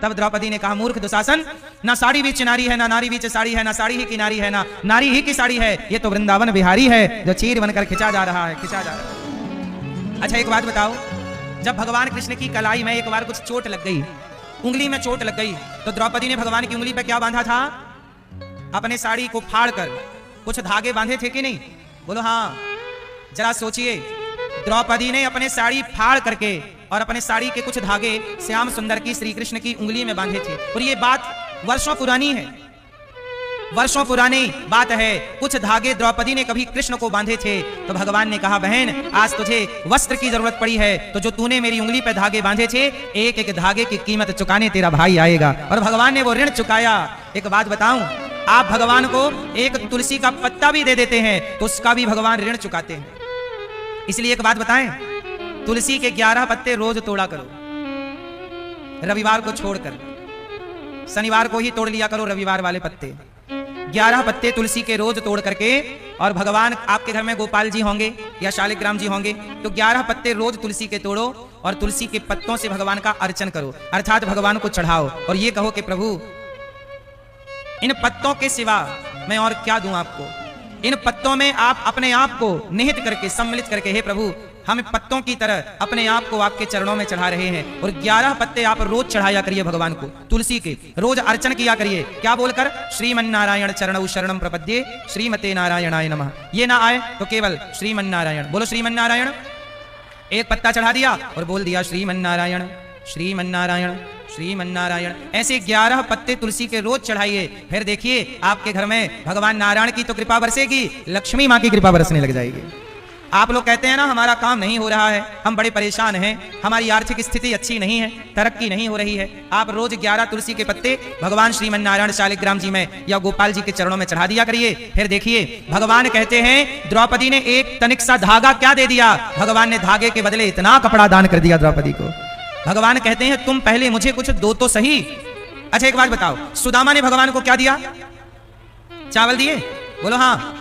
तब द्रौपदी ने कहा, मूर्ख दुशासन, ना साड़ी बीच नारी है, ना नारी बीच साड़ी है, ना साड़ी ही की नारी है, ना नारी ही की साड़ी है, ये तो वृंदावन बिहारी है जो चीर बनकर खिंचा जा रहा है, खिंचा जा रहा है। अच्छा एक बात बताओ, जब भगवान कृष्ण की कलाई में एक बार कुछ चोट लग गई, उंगली में चोट लग गई, तो द्रौपदी ने भगवान की उंगली पे क्या बांधा था? अपने साड़ी को फाड़ कर कुछ धागे बांधे थे कि नहीं? बोलो हाँ। जरा सोचिए, द्रौपदी ने अपने साड़ी फाड़ करके और अपने साड़ी के कुछ धागे श्याम सुंदर की, श्री कृष्ण की उंगली में बांधे थे। और ये बात वर्षों पुरानी है, वर्षों पुरानी बात है। कुछ धागे द्रौपदी ने कभी कृष्ण को बांधे थे, तो भगवान ने कहा, बहन आज तुझे वस्त्र की जरूरत पड़ी है, तो जो तूने मेरी उंगली पे धागे बांधे थे, एक एक धागे की कीमत चुकाने तेरा भाई आएगा। और भगवान ने वो ऋण चुकाया। एक बात बताऊं, आप भगवान को एक तुलसी का पत्ता भी दे देते हैं तो उसका भी भगवान ऋण चुकाते हैं। इसलिए एक बात बताएं, तुलसी के 11 पत्ते रोज तोड़ा करो, रविवार को छोड़कर। शनिवार को ही तोड़ लिया करो रविवार वाले पत्ते। 11 पत्ते तुलसी के रोज तोड़ करके, और भगवान आपके घर में गोपाल जी होंगे या शालिग्राम जी होंगे, तो 11 पत्ते रोज तुलसी के तोड़ो और तुलसी के पत्तों से भगवान का अर्चन करो, अर्थात भगवान को चढ़ाओ। और ये कहो कि प्रभु, इन पत्तों के सिवा मैं और क्या दूं आपको? इन पत्तों में आप अपने आप को निहित करके, सम्मिलित करके, हे प्रभु हम पत्तों की तरह अपने आप को आपके चरणों में चढ़ा रहे हैं। और 11 पत्ते आप रोज चढ़ाया करिए भगवान को, तुलसी के रोज अर्चन किया करिए। क्या बोलकर? श्रीमन्नारायण चरणौ शरणं प्रपद्ये, श्रीमते नारायणाय नमः। ये ना आए तो केवल श्रीमन्नारायण बोलो, श्रीमन्नारायण। एक पत्ता चढ़ा दिया और बोल दिया श्रीमन्नारायण, श्रीमन्नारायण, श्रीमन्नारायण। ऐसे 11 पत्ते तुलसी के रोज चढ़ाइए। फिर देखिए आपके घर में भगवान नारायण की तो कृपा बरसेगी, लक्ष्मी माँ की कृपा बरसने लग जाएगी। आप लोग कहते हैं ना, हमारा काम नहीं हो रहा है, हम बड़े परेशान हैं, हमारी आर्थिक स्थिति अच्छी नहीं है, तरक्की नहीं हो रही है। आप रोज 11 तुलसी के पत्ते भगवान श्रीमन्नारायण शालिग्राम जी में या गोपाल जी के चरणों में चढ़ा दिया करिए। फिर देखिए भगवान कहते हैं, द्रौपदी ने एक तनिक सा धागा क्या दे दिया? भगवान ने धागे के बदले इतना कपड़ा दान कर दिया द्रौपदी को। भगवान कहते हैं, तुम पहले मुझे कुछ दो तो सही। अच्छा एक बात बताओ, सुदामा ने भगवान को क्या दिया? चावल दिए? बोलो हाँ।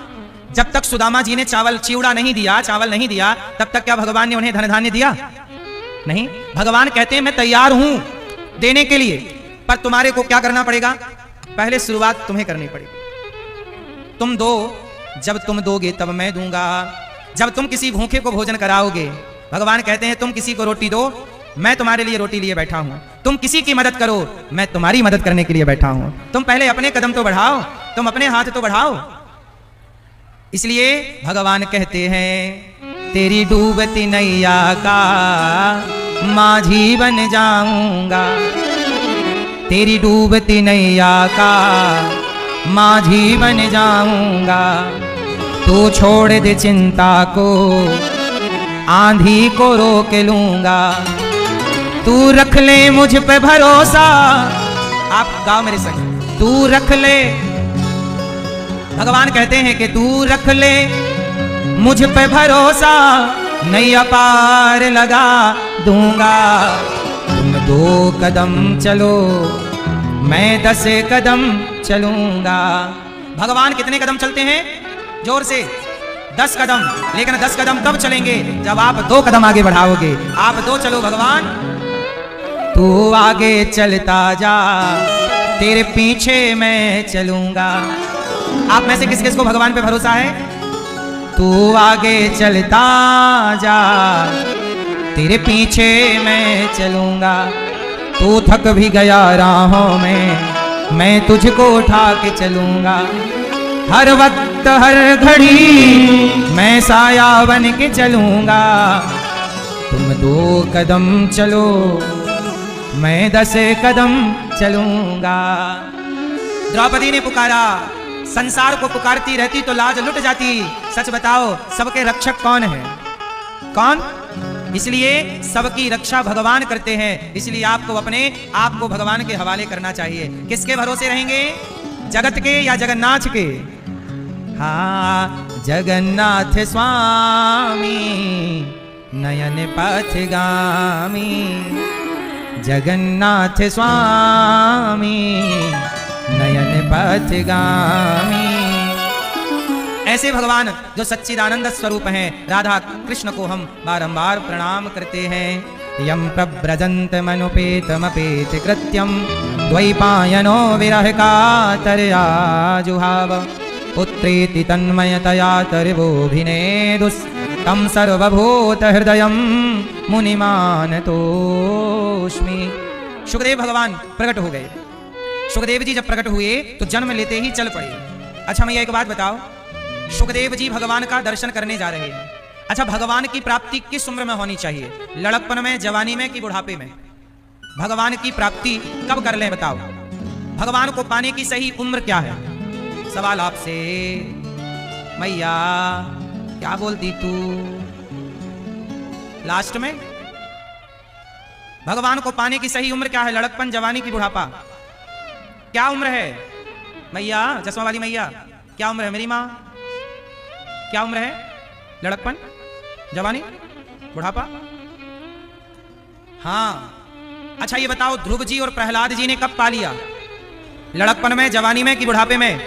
जब तक सुदामा जी ने चावल, चिवड़ा नहीं दिया, चावल नहीं दिया, तब तक क्या भगवान ने उन्हें धन धान्य दिया? नहीं। भगवान कहते हैं, मैं तैयार हूं देने के लिए, पर तुम्हारे को क्या करना पड़ेगा? पहले शुरुआत तुम्हें करनी पड़ेगी। तुम दो, जब तुम दोगे तब मैं दूंगा। जब तुम किसी भूखे को भोजन कराओगे, भगवान कहते हैं, तुम किसी को रोटी दो, मैं तुम्हारे लिए रोटी लिए बैठा हूं। तुम किसी की मदद करो, मैं तुम्हारी मदद करने के लिए बैठा हूं। तुम पहले अपने कदम तो बढ़ाओ, तुम अपने हाथ तो बढ़ाओ। इसलिए भगवान कहते हैं, तेरी डूबती नैया का माझी बन जाऊंगा, तेरी डूबती नैया का माझी बन जाऊंगा। तू छोड़ दे चिंता को, आंधी को रोक लूंगा। तू रख ले मुझ पे भरोसा। आप गाओ मेरे संग, तू रख ले। भगवान कहते हैं कि तू रख ले मुझ पे भरोसा, नैया पार लगा दूंगा। तुम 2 कदम चलो, मैं 10 कदम चलूंगा। भगवान कितने कदम चलते हैं? जोर से 10 कदम। लेकिन 10 कदम तब चलेंगे जब आप 2 कदम आगे बढ़ाओगे। आप 2 चलो भगवान, तू आगे चलता जा, तेरे पीछे मैं चलूंगा। आप में से किस किस को भगवान पे भरोसा है? तू आगे चलता जा, तेरे पीछे मैं चलूंगा। तू थक भी गया राहों में, मैं तुझको उठा के चलूंगा। हर वक्त हर घड़ी मैं साया बन के चलूंगा। तुम 2 कदम चलो, मैं 10 कदम चलूंगा। द्रौपदी ने पुकारा। संसार को पुकारती रहती तो लाज लुट जाती। सच बताओ, सबके रक्षक कौन है? कौन? इसलिए सबकी रक्षा भगवान करते हैं। इसलिए आपको अपने आप को भगवान के हवाले करना चाहिए। किसके भरोसे रहेंगे? जगत के या जगन्नाथ के? हाँ, जगन्नाथ स्वामी नयन पथगामी, जगन्नाथ स्वामी नयन पथगामी। ऐसे भगवान जो सच्चिदानंद स्वरूप हैं, राधा कृष्ण को हम बारंबार प्रणाम करते हैं। यं प्रव्रजन्तमनुपेतमपेति कृत्यं द्वैपायनो विरह कातर्या जुहाव पुत्रेति तन्मयतया तर्वोऽभिनेदुस्तं सर्वभूतहृदयं मुनिमानतोऽस्मि। सुखदेव भगवान प्रकट हो गए। सुखदेव जी जब प्रकट हुए तो जन्म लेते ही चल पड़े। अच्छा मैया एक बात बताओ, सुखदेव जी भगवान का दर्शन करने जा रहे हैं। अच्छा भगवान की प्राप्ति किस उम्र में होनी चाहिए? लड़कपन में, जवानी में कि बुढ़ापे में? भगवान की प्राप्ति कब कर लें बताओ? भगवान को पाने की सही उम्र क्या है? सवाल आपसे। मैया क्या बोलती तू? लास्ट में भगवान को पाने की सही उम्र क्या है? लड़कपन, जवानी की बुढ़ापा? क्या उम्र है मैया? चश्मा वाली मैया क्या उम्र है? मेरी माँ क्या उम्र है? लड़कपन, जवानी, बुढ़ापा? हाँ। अच्छा ये बताओ ध्रुव जी और प्रहलाद जी ने कब पा लिया? लड़कपन में, जवानी में कि बुढ़ापे में?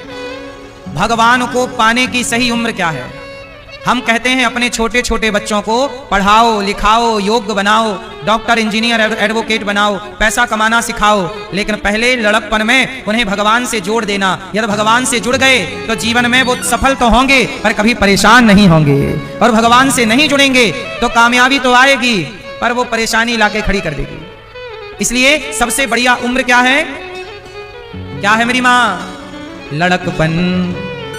भगवान को पाने की सही उम्र क्या है? हम कहते हैं अपने छोटे छोटे बच्चों को पढ़ाओ, लिखाओ, योग्य बनाओ, डॉक्टर, इंजीनियर, एडवोकेट बनाओ, पैसा कमाना सिखाओ, लेकिन पहले लड़कपन में उन्हें भगवान से जोड़ देना। यदि भगवान से जुड़ गए तो जीवन में वो सफल तो होंगे पर कभी परेशान नहीं होंगे, और भगवान से नहीं जुड़ेंगे तो कामयाबी तो आएगी पर वो परेशानी लाके खड़ी कर देगी। इसलिए सबसे बढ़िया उम्र क्या है? क्या है मेरी माँ? लड़कपन।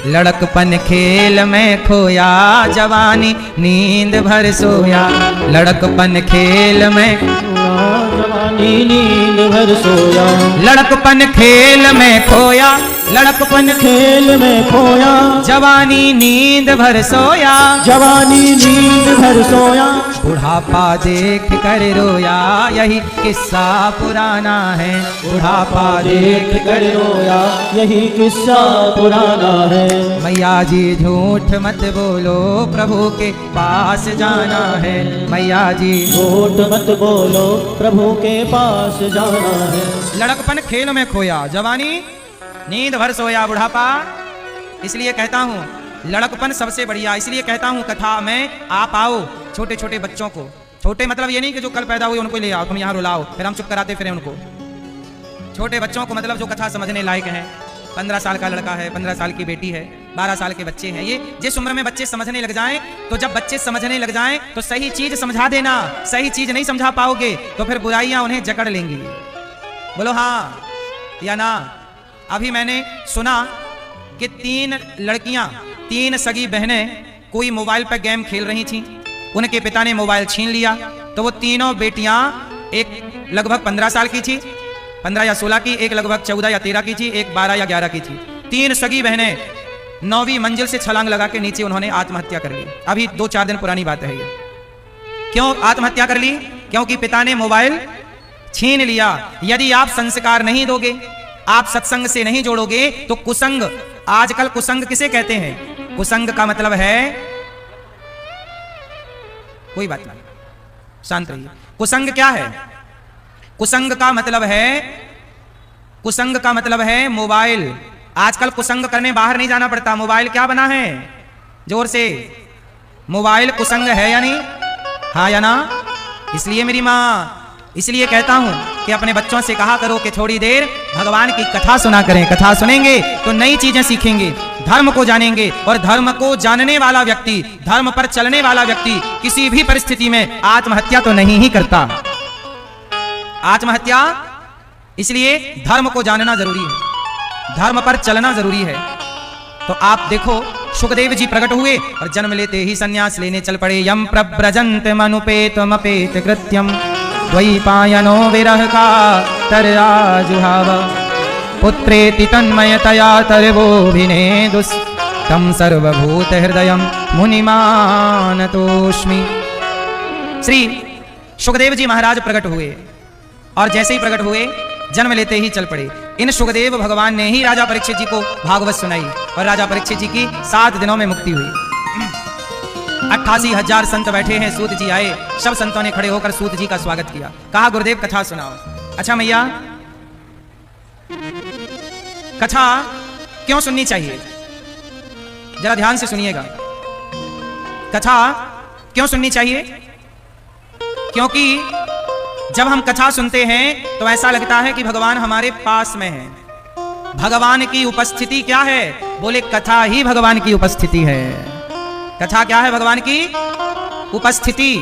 लड़कपन खेल में खोया, जवानी नींद भर सोया। लड़कपन खेल में जवानी नींद भर सोया। लड़कपन खेल में खोया, लड़कपन खेल में खोया। जवानी नींद भर सोया। जवानी नींद भर सोया। बुढ़ापा देख कर रोया, यही किस्सा पुराना है। बुढ़ापा देख कर रोया, यही किस्सा पुराना है। मैया जी झूठ मत बोलो, प्रभु के पास जाना है। मैया जी झूठ मत बोलो, प्रभु के पास जाना है। लड़कपन खेल में खोया, जवानी नींद भर सोया, बुढ़ापा। इसलिए कहता हूँ लड़कपन सबसे बढ़िया। इसलिए कहता हूँ कथा में आप आओ छोटे छोटे बच्चों को। छोटे मतलब ये नहीं कि जो कल पैदा हुए उनको ले आओ, तुम यहाँ रुलाओ फिर हम चुप कराते फिर उनको। छोटे बच्चों को मतलब जो कथा समझने लायक हैं। 15 साल का लड़का है, 15 साल की बेटी है, 12 साल के बच्चे हैं। ये जिस उम्र में बच्चे समझने लग जाएं, तो जब बच्चे समझने लग जाएं तो सही चीज समझा देना। सही चीज नहीं समझा पाओगे तो फिर बुराइयां उन्हें जकड़ लेंगी। बोलो हाँ या ना? अभी मैंने सुना कि 3 लड़कियां, 3 सगी बहनें कोई मोबाइल पर गेम खेल रही थीं। उनके पिता ने मोबाइल छीन लिया तो वो तीनों बेटियां, एक लगभग 15 साल की थी, 15 या 16 की, एक लगभग 14 या 13 की थी, एक 12 या 11 की थी। 3 सगी बहनें 9वीं मंजिल से छलांग लगा के नीचे उन्होंने आत्महत्या कर ली। अभी 2-4 दिन पुरानी बात है ये। क्यों आत्महत्या कर ली? क्योंकि पिता ने मोबाइल छीन लिया। यदि आप संस्कार नहीं दोगे, आप सत्संग से नहीं जोड़ोगे तो कुसंग, आजकल कुसंग किसे कहते हैं? कुसंग का मतलब है, कोई बात नहीं शांत रहिए। कुसंग क्या है? कुसंग का मतलब है, कुसंग का मतलब है मोबाइल। आजकल कुसंग करने बाहर नहीं जाना पड़ता। मोबाइल क्या बना है? जोर से, मोबाइल कुसंग है या नहीं? हाँ या ना? इसलिए मेरी माँ, इसलिए कहता हूं कि अपने बच्चों से कहा करो कि थोड़ी देर भगवान की कथा सुना करें। कथा सुनेंगे तो नई चीजें सीखेंगे, धर्म को जानेंगे, और धर्म को जानने वाला व्यक्ति, धर्म पर चलने वाला व्यक्ति किसी भी परिस्थिति में आत्महत्या तो नहीं ही करता। आत्महत्या, इसलिए धर्म को जानना जरूरी है, धर्म पर चलना जरूरी है। तो आप देखो सुखदेव जी प्रकट हुए और जन्म लेते ही सन्यास लेने चल पड़े। यम प्रव्रजन्तमनुपेतमपेत कृत्यम द्वैपायनो विरह कातर्याजुहाव पुत्रेति तन्मयतया तर्वोऽभिनेदुस्तं सर्वभूतहृदयं मुनिमानतोऽस्मि। श्री सुखदेव जी महाराज प्रकट हुए और जैसे ही प्रकट हुए जन्म लेते ही चल पड़े। इन सुखदेव भगवान ने ही राजा परीक्षित जी को भागवत सुनाई और राजा परीक्षित जी की 7 दिनों में मुक्ति हुई। 88,000 संत बैठे हैं, सूत जी आए, सब संतों ने खड़े होकर सूत जी का स्वागत किया। कहा गुरुदेव कथा सुनाओ। अच्छा मैया, कथा क्यों सुननी चाहिए? जरा ध्यान से सुनिएगा। कथा क्यों सुननी चाहिए? क्योंकि जब हम कथा सुनते हैं तो ऐसा लगता है कि भगवान हमारे पास में है। भगवान की उपस्थिति क्या है? बोले कथा ही भगवान की उपस्थिति है। कथा क्या है? भगवान की उपस्थिति।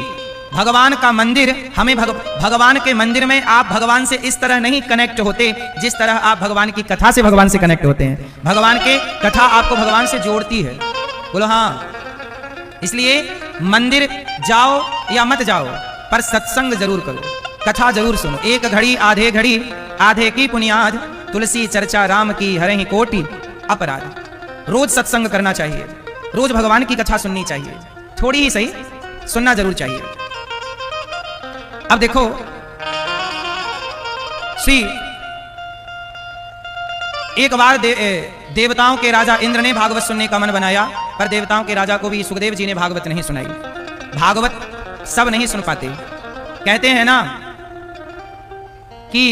भगवान का मंदिर हमें भगवान के मंदिर में आप भगवान से इस तरह नहीं कनेक्ट होते जिस तरह आप भगवान की कथा से भगवान से कनेक्ट होते हैं। भगवान के कथा आपको भगवान से जोड़ती है। बोलो हाँ। इसलिए मंदिर जाओ या मत जाओ, पर सत्संग जरूर करो, कथा जरूर सुनो। एक घड़ी आधे घड़ी आधे की पुनियाद, तुलसी चर्चा राम की हरहि कोटि अपराध। रोज सत्संग करना चाहिए, रोज भगवान की कथा सुननी चाहिए, थोड़ी ही सही सुनना जरूर चाहिए। अब देखो, एक बार देवताओं के राजा इंद्र ने भागवत सुनने का मन बनाया, पर देवताओं के राजा को भी सुखदेव जी ने भागवत नहीं सुनाई। भागवत सब नहीं सुन पाते। कहते हैं ना कि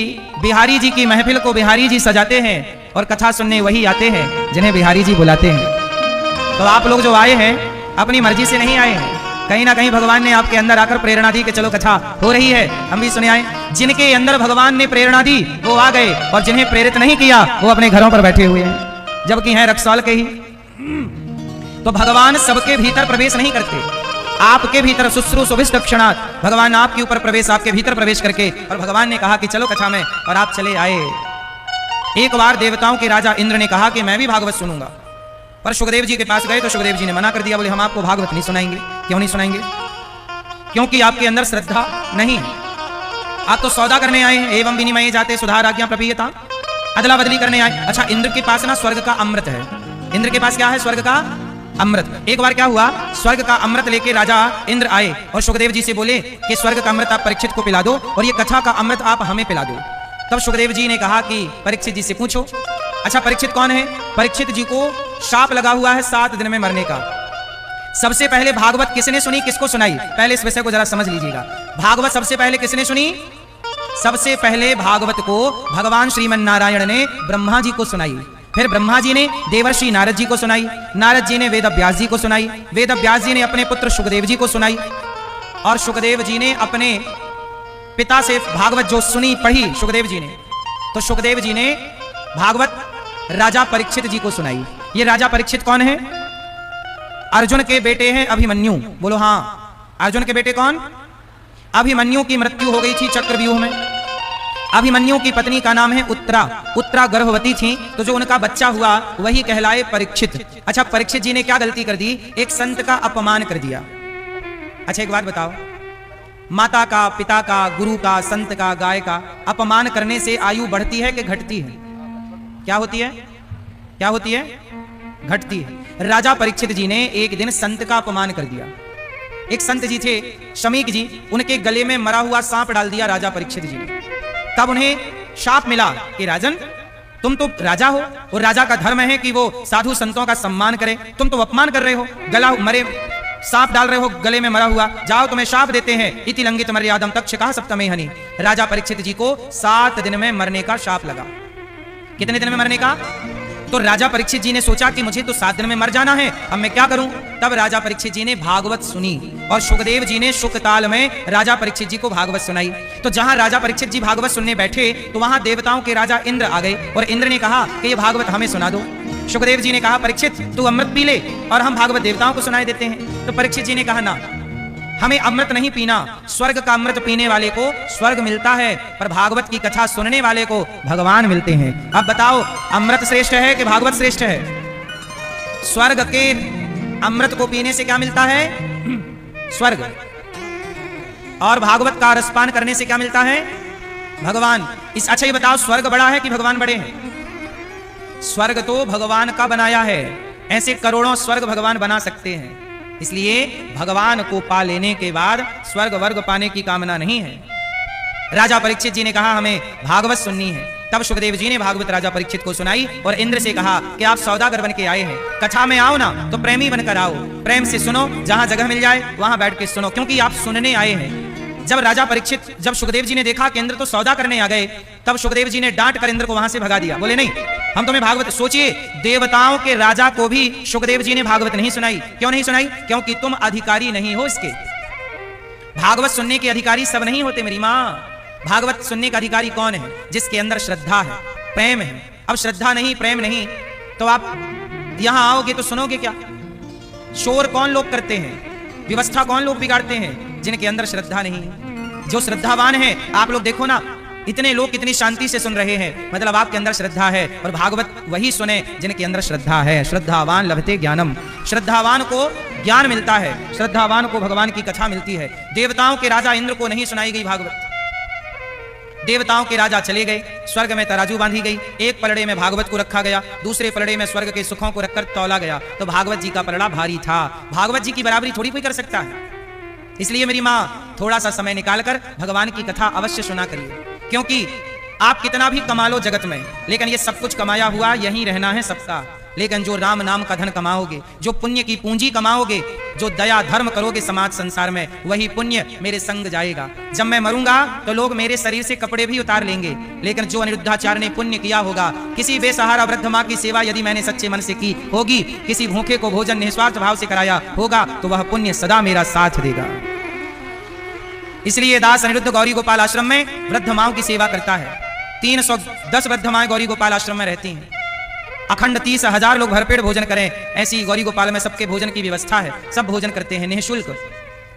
बिहारी जी की महफिल को बिहारी जी सजाते हैं और कथा सुनने वही आते हैं जिन्हें बिहारी जी बुलाते हैं। तो आप लोग जो आए हैं अपनी मर्जी से नहीं आए हैं, कहीं ना कहीं भगवान ने आपके अंदर आकर प्रेरणा दी कि चलो कथा हो रही है, हम भी सुने आए। जिनके अंदर भगवान ने प्रेरणा दी वो आ गए, और जिन्हें प्रेरित नहीं किया वो अपने घरों पर बैठे हुए हैं, जबकि हैं रक्सौल के ही। तो भगवान सबके भीतर प्रवेश नहीं करते। आपके भीतर शुश्रूषुभिष्ट क्षणात् भगवान आपके ऊपर प्रवेश, आपके भीतर प्रवेश करके, और भगवान ने कहा कि चलो कथा में, और आप चले आए। एक बार देवताओं के राजा इंद्र ने कहा कि मैं भी भागवत सुनूंगा, पर सुखदेव जी के पास गए तो सुखदेव जी ने मना कर दिया। बोले हम आपको भागवत नहीं सुनाएंगे। क्यों नहीं सुनाएंगे? क्योंकि आपके अंदर श्रद्धा नहीं है। आप तो सौदा करने आए हैं। एवं विनिमय जाते सुधार आज्ञा प्रपीयता, अदला बदली करने आए। अच्छा, इंद्र के पास ना स्वर्ग का अमृत है। इंद्र के पास क्या है? स्वर्ग का अमृत। एक बार क्या हुआ, स्वर्ग का अमृत लेके राजा इंद्र आए और सुखदेव जी से बोले कि स्वर्ग का अमृत आप परीक्षित को पिला दो और ये कथा का अमृत आप हमें पिला दो। तब सुखदेव जी ने कहा कि परीक्षित जी से पूछो। अच्छा, परीक्षित कौन है? परीक्षित जी को शाप लगा हुआ है 7 दिन में मरने का। सबसे पहले भागवत किसने सुनी, किसको सुनाई? पहले इस विषय को जरा समझ लीजिएगा। भागवत सबसे पहले किसने सुनी? सबसे पहले भागवत को भगवान श्रीमन नारायण ने ब्रह्मा जी को सुनाई। फिर ब्रह्मा जी ने देवर्षि नारद जी को सुनाई। नारद जी ने वेद व्यास जी को सुनाई। वेद व्यास जी ने अपने पुत्र सुखदेव जी को सुनाई। और सुखदेव जी ने अपने पिता से भागवत जो सुनी पढ़ी सुखदेव जी ने, तो सुखदेव जी ने भागवत राजा परीक्षित जी को सुनाई। ये राजा परीक्षित कौन है? अर्जुन के बेटे हैं अभिमन्यु। बोलो हाँ। अर्जुन के बेटे कौन? अभिमन्यु की मृत्यु हो गई थी चक्रव्यूह में। अभिमन्यु की पत्नी का नाम है उत्तरा। उत्तरा गर्भवती थी, तो जो उनका बच्चा हुआ वही कहलाए परीक्षित। अच्छा, परीक्षित जी ने क्या गलती कर दी? एक संत का अपमान कर दिया। अच्छा, एक बात बताओ, माता का, पिता का, गुरु का, संत का, गाय का अपमान करने से आयु बढ़ती है कि घटती है? क्या होती है? क्या होती है? घटती है। राजा परीक्षित जी ने एक दिन संत का अपमान कर दिया। एक संत जी थे शमीक जी, उनके गले में मरा हुआ सांप डाल दिया राजा परीक्षित जी ने। तब उन्हें शाप मिला कि राजन, तुम तो राजा हो और राजा का धर्म है कि वो साधु संतों का सम्मान करे, तुम तो अपमान कर रहे हो, गला मरे सांप डाल रहे हो गले में मरा हुआ, जाओ तुम्हें शाप देते हैं। इति लंघित मर्यादम तक्षका सप्तमे हनि। राजा परीक्षित जी को 7 दिन में मरने का शाप लगा। कितने दिन में मरने का? तो राजा परीक्षित जी ने सोचा कि मुझे तो 7 दिन में मर जाना है, अब मैं क्या करूं? तब राजा परीक्षित जी ने भागवत सुनी और सुखदेव जी ने शुकताल में राजा परीक्षित जी को भागवत सुनाई। तो जहां राजा परीक्षित जी भागवत सुनने बैठे तो वहां देवताओं के राजा इंद्र आ गए और इंद्र ने कहा कि ये भागवत हमें सुना दो। सुखदेव जी ने कहा परीक्षित तू अमृत पी ले और हम भागवत देवताओं को सुनाई देते हैं। तो परीक्षित जी ने कहा ना, हमें अमृत नहीं पीना, स्वर्ग का अमृत पीने वाले को स्वर्ग मिलता है, पर भागवत की कथा सुनने वाले को भगवान मिलते हैं। अब बताओ, अमृत श्रेष्ठ है कि भागवत श्रेष्ठ है? स्वर्ग के अमृत को पीने से क्या मिलता है? स्वर्ग। और भागवत का रसपान करने से क्या मिलता है? भगवान। अच्छा ये बताओ, स्वर्ग बड़ा है कि भगवान बड़े हैं? स्वर्ग तो भगवान का बनाया है, ऐसे करोड़ों स्वर्ग भगवान बना सकते हैं। इसलिए भगवान को पा लेने के बाद स्वर्ग वर्ग पाने की कामना नहीं है। राजा परीक्षित जी ने कहा हमें भागवत सुननी है। तब सुखदेव जी ने भागवत राजा परीक्षित को सुनाई और इंद्र से कहा कि आप सौदागर बन के आए हैं, कथा में आओ ना तो प्रेमी बनकर आओ, प्रेम से सुनो, जहां जगह मिल जाए वहां बैठ के सुनो, क्योंकि आप सुनने आए हैं। जब सुखदेव जी ने देखा कि इंद्र तो सौदा करने आ गए, तब सुखदेव जी ने डांट कर इंद्र को वहां से भगा दिया। बोले नहीं, हम तुम्हें भागवत। सोचिए, देवताओं के राजा को भी सुखदेव जी ने भागवत नहीं सुनाई। क्यों नहीं सुनाई? क्योंकि तुम अधिकारी नहीं हो इसके। भागवत सुनने के अधिकारी सब नहीं होते मेरी माँ। भागवत सुनने का अधिकारी कौन है? जिसके अंदर श्रद्धा है, प्रेम है। अब श्रद्धा नहीं, प्रेम नहीं, तो आप यहां आओगे तो सुनोगे क्या? शोर कौन लोग करते हैं, व्यवस्था कौन लोग बिगाड़ते हैं? जिनके अंदर श्रद्धा नहीं है। जो श्रद्धावान है, आप लोग देखो ना, इतने लोग कितनी शांति से सुन रहे हैं, मतलब आपके अंदर श्रद्धा है। और भागवत वही सुने जिनके अंदर श्रद्धा है। श्रद्धावान लभते ज्ञानम, श्रद्धावान को ज्ञान मिलता है, श्रद्धावान को भगवान की कथा मिलती है। देवताओं के राजा इंद्र को नहीं सुनाई गई भागवत। देवताओं के राजा चले गए, स्वर्ग में तराजू बांधी गई, एक पलड़े में भागवत को रखा गया, दूसरे पलड़े में स्वर्ग के सुखों को रखकर तौला गया, तो भागवत जी का पलड़ा भारी था। भागवत जी की बराबरी थोड़ी कोई कर सकता है। इसलिए मेरी माँ, थोड़ा सा समय निकालकर भगवान की कथा अवश्य सुना करिए, क्योंकि आप कितना भी कमा लो जगत में, लेकिन ये सब कुछ कमाया हुआ यहीं रहना है सबका। लेकिन जो राम नाम का धन कमाओगे, जो पुण्य की पूंजी कमाओगे, जो दया धर्म करोगे समाज संसार में, वही पुण्य मेरे संग जाएगा। जब मैं मरूंगा तो लोग मेरे शरीर से कपड़े भी उतार लेंगे, लेकिन जो अनिरुद्धाचार्य ने पुण्य किया होगा, किसी बेसहारा वृद्ध माँ की सेवा यदि मैंने सच्चे मन से की होगी, किसी भूखे को भोजन निस्वार्थ भाव से कराया होगा, तो वह पुण्य सदा मेरा साथ देगा। इसलिए दास अनिरुद्ध गौरी गोपाल आश्रम में वृद्ध माओं की सेवा करता है। 310 वृद्ध माएं गौरी गोपाल आश्रम में रहती हैं। अखंड 30,000 लोग भरपेट भोजन करें, ऐसी गौरी गोपाल में सबके भोजन की व्यवस्था है, सब भोजन करते हैं निःशुल्क।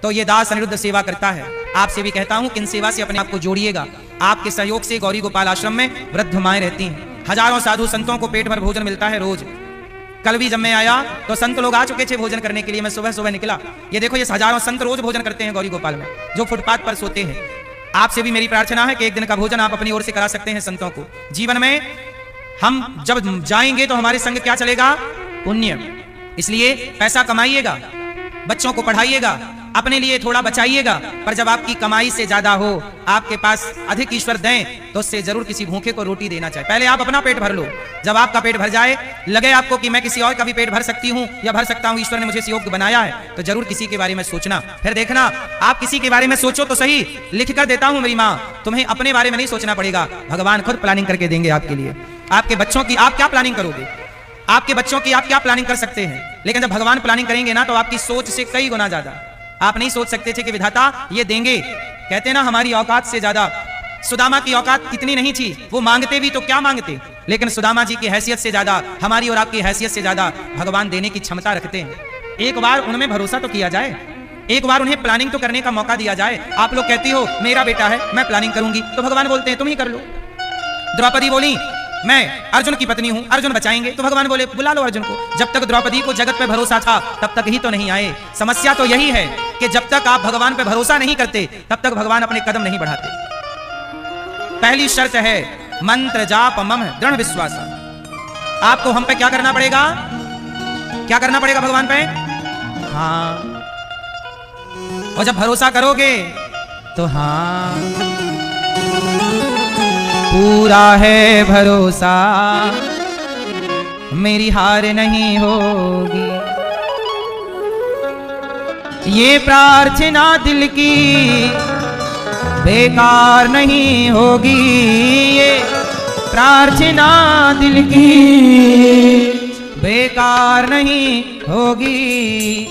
तो ये दास अनिरुद्ध सेवा करता है। आपसे भी कहता हूं कि इन सेवा से अपने आप को जोड़िएगा। आपके सहयोग से गौरी गोपाल आश्रम में वृद्ध माएं रहती हैं। हजारों साधु संतों को पेट भर भोजन मिलता है रोज। कल भी जब मैं आया तो संत लोग आ चुके थे भोजन करने के लिए। मैं सुबह सुबह निकला, ये देखो ये हजारों संत रोज भोजन करते हैं गौरी गोपाल में, जो फुटपाथ पर सोते हैं। आपसे भी मेरी प्रार्थना है कि एक दिन का भोजन आप अपनी ओर से करा सकते हैं संतों को। जीवन में हम जब जाएंगे तो हमारे संग क्या चलेगा? पुण्य। इसलिए पैसा कमाइएगा, बच्चों को पढ़ाइएगा, अपने लिए थोड़ा बचाइएगा, पर जब आपकी कमाई से ज्यादा हो, आपके पास अधिक ईश्वर दें, तो उससे जरूर किसी भूखे को रोटी देना चाहिए। पहले आप अपना पेट भर लो। जब आपका पेट भर जाए, लगे आपको कि मैं किसी और का भी पेट भर सकती हूँ या भर सकता हूँ, ईश्वर ने मुझे इस योग्य बनाया है, तो जरूर किसी के बारे में सोचना। फिर देखना, आप किसी के बारे में सोचो तो सही, लिख कर देता हूँ मेरी माँ, तुम्हें अपने बारे में नहीं सोचना पड़ेगा, भगवान खुद प्लानिंग करके देंगे आपके लिए। आपके बच्चों की आप क्या प्लानिंग करोगे? आपके बच्चों की आप क्या प्लानिंग कर सकते हैं? लेकिन जब भगवान प्लानिंग करेंगे ना, तो आपकी सोच से कई गुना ज्यादा। आप नहीं सोच सकते थे कि विधाता ये देंगे। कहते ना, हमारी औकात से ज्यादा सुदामा की औकात कितनी नहीं थी, वो मांगते भी तो क्या मांगते, लेकिन सुदामा जी की हैसियत से ज्यादा, हमारी और आपकी हैसियत से ज्यादा भगवान देने की क्षमता रखते हैं। एक बार उनमें भरोसा तो किया जाए, एक बार उन्हें प्लानिंग तो करने का मौका दिया जाए। आप लोग कहती हो मेरा बेटा है, मैं प्लानिंग करूंगी, तो भगवान बोलते हैं तुम ही कर लो। द्रौपदी बोली मैं अर्जुन की पत्नी हूं, अर्जुन बचाएंगे, तो भगवान बोले बुला लो अर्जुन को। जब तक द्रौपदी को जगत पे भरोसा था, तब तक ही तो नहीं आए। समस्या तो यही है कि जब तक आप भगवान पे भरोसा नहीं करते, तब तक भगवान अपने कदम नहीं बढ़ाते। पहली शर्त है मंत्र जाप मम दृढ़ विश्वास। आपको हम पे क्या करना पड़ेगा? क्या करना पड़ेगा भगवान पे? हाँ। और जब भरोसा करोगे तो हाँ, पूरा है भरोसा, मेरी हार नहीं होगी। ये प्रार्थना दिल की बेकार नहीं होगी, ये प्रार्थना दिल की बेकार नहीं होगी।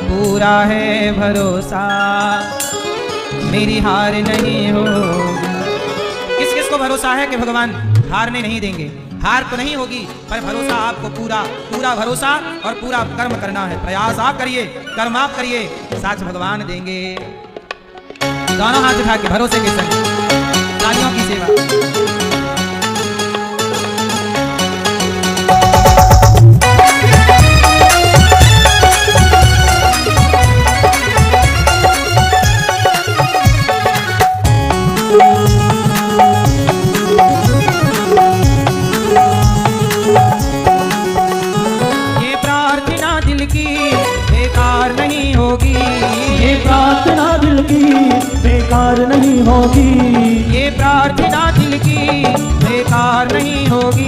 पूरा है भरोसा, मेरी हार नहीं होगी। किस किस को भरोसा है कि भगवान हारने नहीं देंगे? हार तो नहीं होगी, पर भरोसा आपको पूरा पूरा भरोसा और पूरा कर्म करना है। प्रयास आप करिए, कर्म आप करिए, साथ भगवान देंगे। दोनों हाथ उठा के भरोसे के संग तालियों की सेवा। ये प्रार्थना दिल की बेकार नहीं होगी, ये प्रार्थना दिल की बेकार नहीं होगी,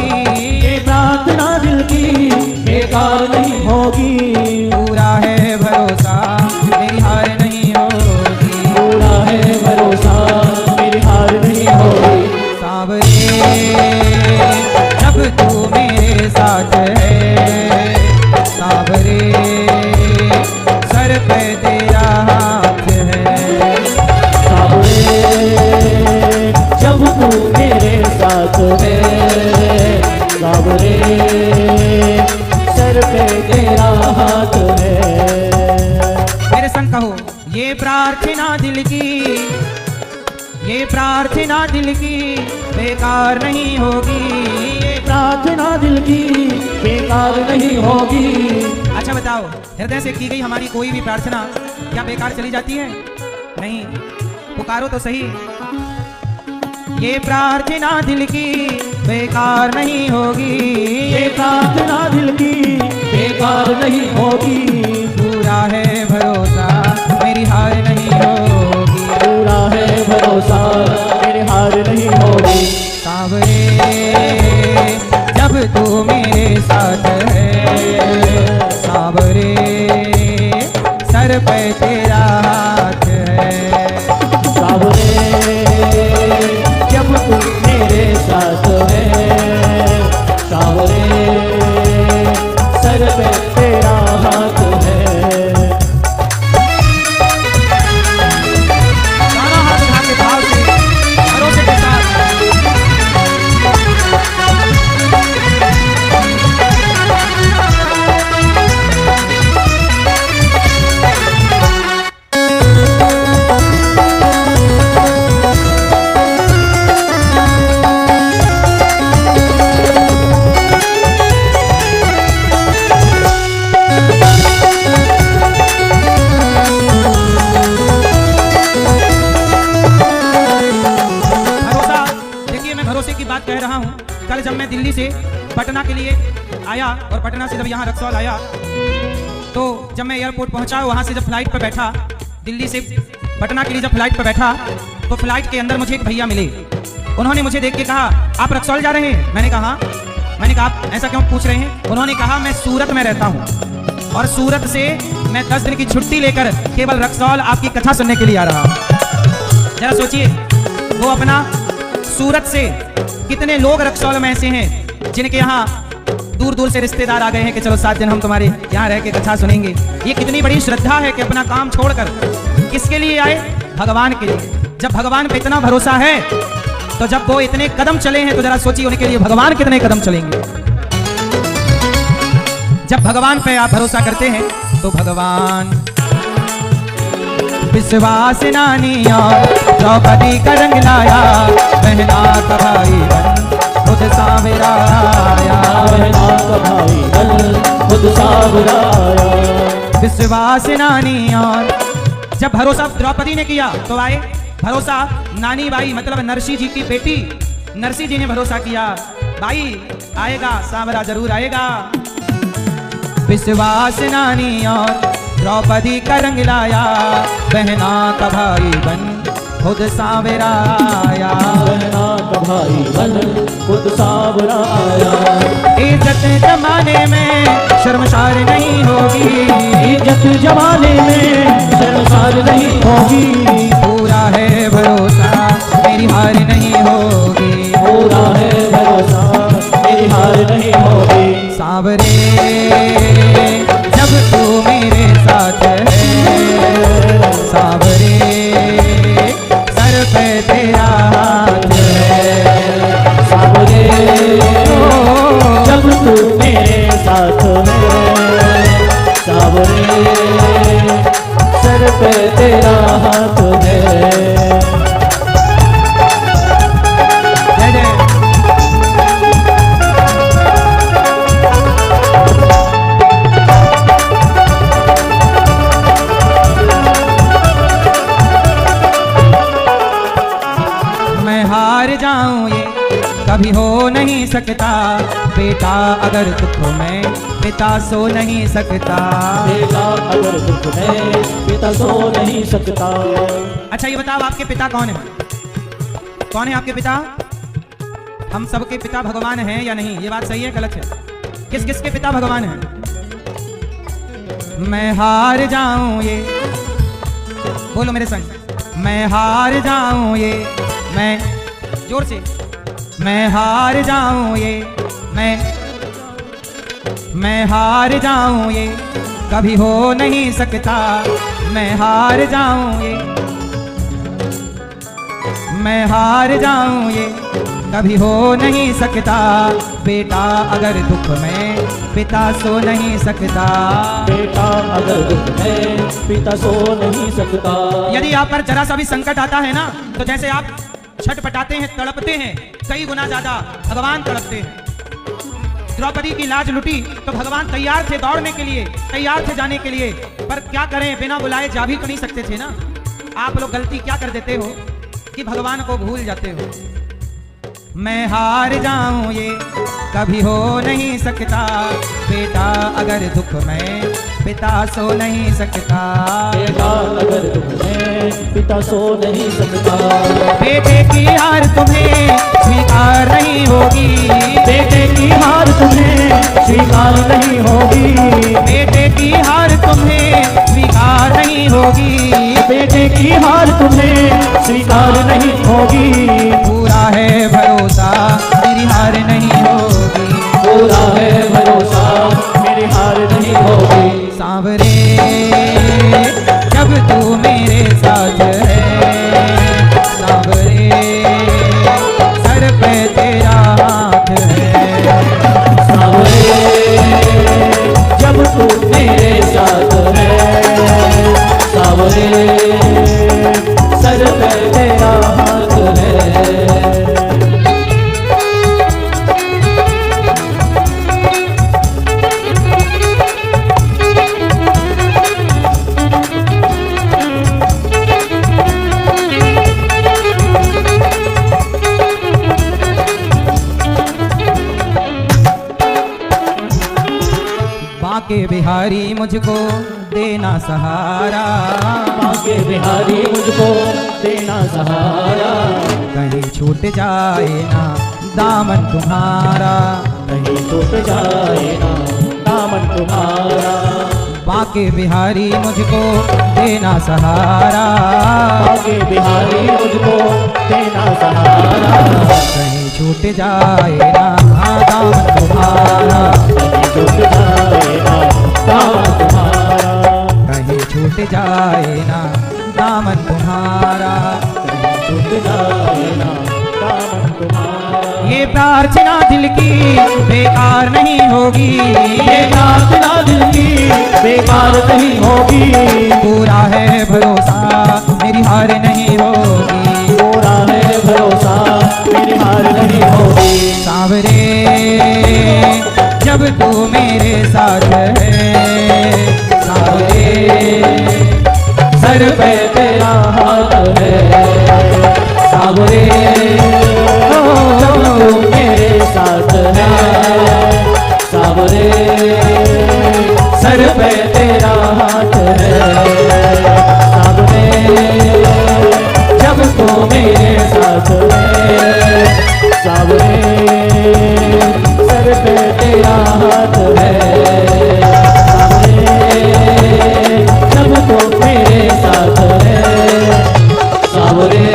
ये प्रार्थना दिल की बेकार नहीं होगी। पूरा है भरोसा, मेरी हार नहीं होगी, पूरा है भरोसा, मेरी हार नहीं होगी। सांवरे जब तू मेरे साथ है, सांवरे सर पे तेरा हाथ है, सांवरे ये प्रार्थना दिल की, ये प्रार्थना दिल की बेकार नहीं होगी, ये प्रार्थना दिल की बेकार नहीं होगी। अच्छा बताओ, हृदय से की गई हमारी कोई भी प्रार्थना क्या बेकार चली जाती है? नहीं, पुकारो तो सही। ये प्रार्थना दिल की बेकार नहीं होगी, ये प्रार्थना दिल की बेकार नहीं होगी। पूरा है भरोसा मेरी हार नहीं होगी, पूरा है भरोसा मेरी हार नहीं होगी। सांवरे जब तू मेरे साथ है, सांवरे सर पे तेरा हाथ है, सांवरे जब तू मेरे साथ है, सांवरे सर पे तेरा हाथ है। दोनों हाथ उठा के भाव से भरोसे के साथ कह रहा हूं। कल जब मैं दिल्ली से पटना के लिए आया और पटना से जब यहाँ रक्सौल आया, तो जब मैं एयरपोर्ट पहुंचा, वहां से जब फ्लाइट पर बैठा, दिल्ली से पटना के लिए जब फ्लाइट पर बैठा, तो फ्लाइट के अंदर मुझे एक भैया मिले। उन्होंने मुझे देख के कहा, आप रक्सौल जा रहे हैं? मैंने कहा मैंने कहा आप ऐसा क्यों पूछ रहे हैं? उन्होंने कहा मैं सूरत में रहता हूँ और सूरत से मैं 10 दिन की छुट्टी लेकर केवल रक्सौल आपकी कथा सुनने के लिए आ रहा हूँ। जरा सोचिए, वो अपना सूरत से कितने लोग रक्सौल में ऐसे हैं जिनके यहाँ दूर दूर से रिश्तेदार आ गए हैं कि चलो 7 दिन हम तुम्हारे यहाँ रह के कथा सुनेंगे। ये कितनी बड़ी श्रद्धा है कि अपना काम छोड़कर किसके लिए आए? भगवान के लिए। जब भगवान पे इतना भरोसा है, तो जब वो इतने कदम चले हैं, तो जरा सोचिए उनके लिए भगवान कितने कदम चलेंगे। जब भगवान पे आप भरोसा करते हैं, तो भगवान विश्वास नानी और द्रौपदी का रंग लाया, बहना का भाई बन खुद सांवरा आया, बहना का भाई बन खुद सांवरा आया। विश्वास नानी और जब भरोसा द्रौपदी ने किया, तो आए भरोसा नानी बाई, मतलब नरसी जी की बेटी नरसी जी ने भरोसा किया, भाई आएगा, सांवरा जरूर आएगा। विश्वास नानी और द्रौपदी का रंग लाया, बहना का भाई बन खुद सांवरा आया, बहना का भाई बन खुद सांवरा आया। इज्जत जमाने में शर्मसार नहीं होगी, इज्जत जमाने में शर्मसार नहीं होगी। पूरा है भरोसा मेरी हार नहीं होगी, पूरा है भरोसा मेरी हार नहीं होगी। सांवरे जब तू मेरे साथ है, सांवरे सर पे तेरा हाथ है, सांवरे जब तू मेरे साथ है, सांवरे सर पे तेरा हाथ है। जय जय। मैं हार जाऊं ये कभी हो नहीं सकता, बेटा अगर दुख में पिता सो नहीं सकता, बेटा अगर दुख में पिता सो नहीं सकता। अच्छा ये बताओ, आपके पिता कौन है? कौन है आपके पिता? हम सबके पिता भगवान हैं या नहीं? ये बात सही है गलत है? किस किस के पिता भगवान हैं? मैं हार जाऊं ये, बोलो मेरे संग, मैं हार जाऊं ये, मैं जोर से, मैं हार जाऊं ये, मैं हार जाऊं ये कभी हो नहीं सकता, मैं हार जाऊं ये, मैं हार जाऊं ये कभी हो नहीं सकता। बेटा अगर दुख में पिता सो नहीं सकता। बेटा अगर दुख में पिता सो नहीं सकता। यदि आप पर जरा सा भी संकट आता है ना, तो जैसे आप छटपटाते हैं, तड़पते हैं, कई गुना ज्यादा भगवान तड़पते हैं। द्रौपदी की लाज लुटी तो भगवान तैयार थे दौड़ने के लिए, तैयार थे जाने के लिए, पर क्या करें, बिना बुलाए जा भी तो नहीं सकते थे ना। आप लोग गलती क्या कर देते हो कि भगवान को भूल जाते हो। मैं हार जाऊं ये कभी हो नहीं सकता। बेटा अगर दुख में पिता सो नहीं सकता। बेटा अगर दुख में पिता सो नहीं सकता। बेटे की हार तुम्हें स्वीकार नहीं होगी। बेटे की हार तुम्हें स्वीकार नहीं होगी। बेटे की हार तुम्हें स्वीकार नहीं होगी। बेटे की हार तुम्हें स्वीकार नहीं होगी। पूरा है भरोसा मेरी हार नहीं होगी। पूरा है भरोसा मेरी हार नहीं होगी। सांवरे जब तू मेरे साथ है, सांवरे सर पे तेरा हाथ है। सांवरे जब तू मेरे साथ है, सांवरे सर पे तेरा हाथ है। बांके बिहारी मुझको देना सहारा। बांके बिहारी मुझको देना सहारा। कहीं छूट जाए ना दामन तुम्हारा। कहीं छूट जाए ना दामन तुम्हारा। बांके बिहारी मुझको देना सहारा। बांके बिहारी मुझको देना सहारा। कहीं छूट जाए ना दामन तुम्हारा। कहीं छूट जाए ना दामन तुम्हारा। कहीं छूट जाए ना दामन तुम्हारा। कहीं छूट जाए ना दामन तुम्हारा। ये प्रार्थना दिल की बेकार नहीं होगी। ये प्रार्थना दिल की बेकार नहीं होगी। पूरा है भरोसा मेरी हार नहीं होगी। पूरा है भरोसा मेरी हार नहीं होगी। सांवरे जब तू मेरे साथ है, सांवरे सर पे तेरा हाथ है। सांवरे जब तू मेरे साथ है, सांवरे सर पे तेरा हाथ है। सांवरे जब तू मेरे साथ है, सांवरे सर पे तेरा हाथ है। सांवरे जब तू मेरे साथ है, सांवरे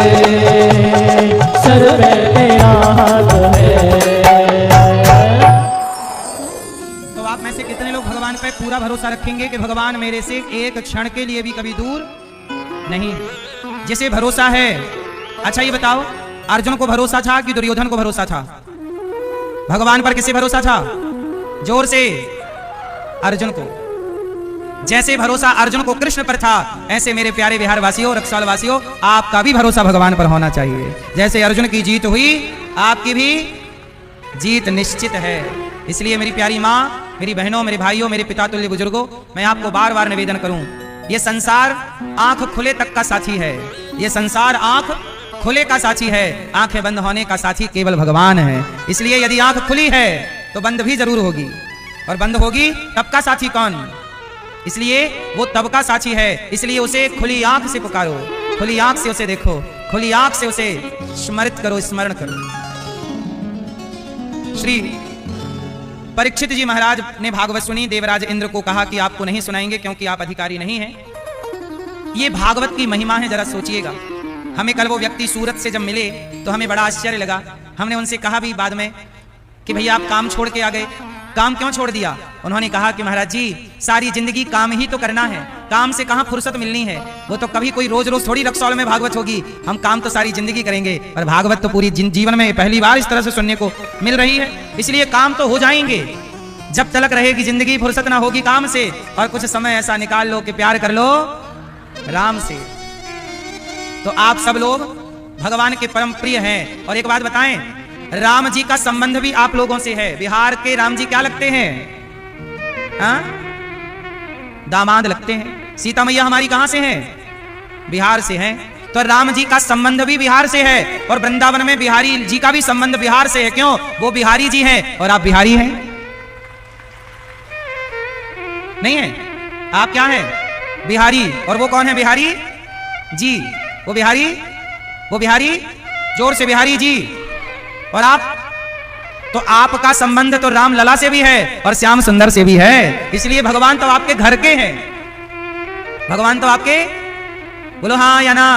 सर पे तेरा हाथ है। तो आप में से कितने लोग भगवान पे पूरा भरोसा रखेंगे कि भगवान मेरे से एक क्षण के लिए भी कभी दूर नहीं है? जिसे भरोसा है, अच्छा ये बताओ, अर्जुन को भरोसा था कि दुर्योधन को भरोसा था? भगवान पर किसे भरोसा था? जोर से, अर्जुन को। जैसे भरोसा अर्जुन को कृष्ण पर था, ऐसे मेरे प्यारे बिहार वासियों, रक्सौल वासियों, आपका भी भरोसा भगवान पर होना चाहिए। जैसे अर्जुन की जीत हुई, आपकी भी जीत निश्चित है। इसलिए मेरी प्यारी माँ, मेरी बहनों, मेरे भाइयों, मेरे पिता तुल्य बुजुर्गों, मैं आपको बार बार निवेदन करूं, ये संसार आंख खुले तक का साथी है। ये संसार आंख खुले का साथी है, आंखें बंद होने का साथी केवल भगवान है। इसलिए यदि आंख खुली है तो बंद भी जरूर होगी, और बंद होगी तब का साथी कौन? इसलिए वो तब का साथी है। इसलिए उसे खुली आंख से पुकारो, खुली आंख से उसे देखो, खुली आंख से उसे स्मरित करो, स्मरण करो। श्री परीक्षित जी महाराज ने भागवत सुनी। देवराज इंद्र को कहा कि आपको नहीं सुनाएंगे क्योंकि आप अधिकारी नहीं हैं। ये भागवत की महिमा है, जरा सोचिएगा। हमें कल वो व्यक्ति सूरत से जब मिले तो हमें बड़ा आश्चर्य लगा। हमने उनसे कहा भी बाद में कि भैया आप काम छोड़ के आ गए, काम क्यों छोड़ दिया? उन्होंने कहा कि महाराज जी सारी जिंदगी काम ही तो करना है, काम से कहाँ फुर्सत मिलनी है। वो तो कभी कोई रोज रोज थोड़ी रक्सौल में भागवत होगी, हम काम तो सारी जिंदगी करेंगे। और भागवत तो पूरी जीवन में पहली बार इस तरह से सुनने को मिल रही है, इसलिए काम तो हो जाएंगे। जब तलक रहेगी जिंदगी फुर्सत ना होगी काम से, और कुछ समय ऐसा निकाल लो कि प्यार कर लो राम से। तो आप सब लोग भगवान के परम प्रिय हैं। और एक बात बताएं, राम जी का संबंध भी आप लोगों से है। बिहार के राम जी क्या लगते हैं? हाँ? दामाद लगते हैं। सीता मैया हमारी कहां से हैं? बिहार से हैं। तो राम जी का संबंध भी बिहार से है, और वृंदावन में बिहारी जी का भी संबंध बिहार से है। क्यों? वो बिहारी जी हैं और आप बिहारी हैं। नहीं है? आप क्या हैं? बिहारी। और वो कौन है बिहारी जी? वो बिहारी जोर से बिहारी जी। और आप, तो आपका संबंध तो राम लला से भी है और श्याम सुंदर से भी है। इसलिए भगवान तो आपके घर के हैं, भगवान तो आपके, बोलो हाँ या ना।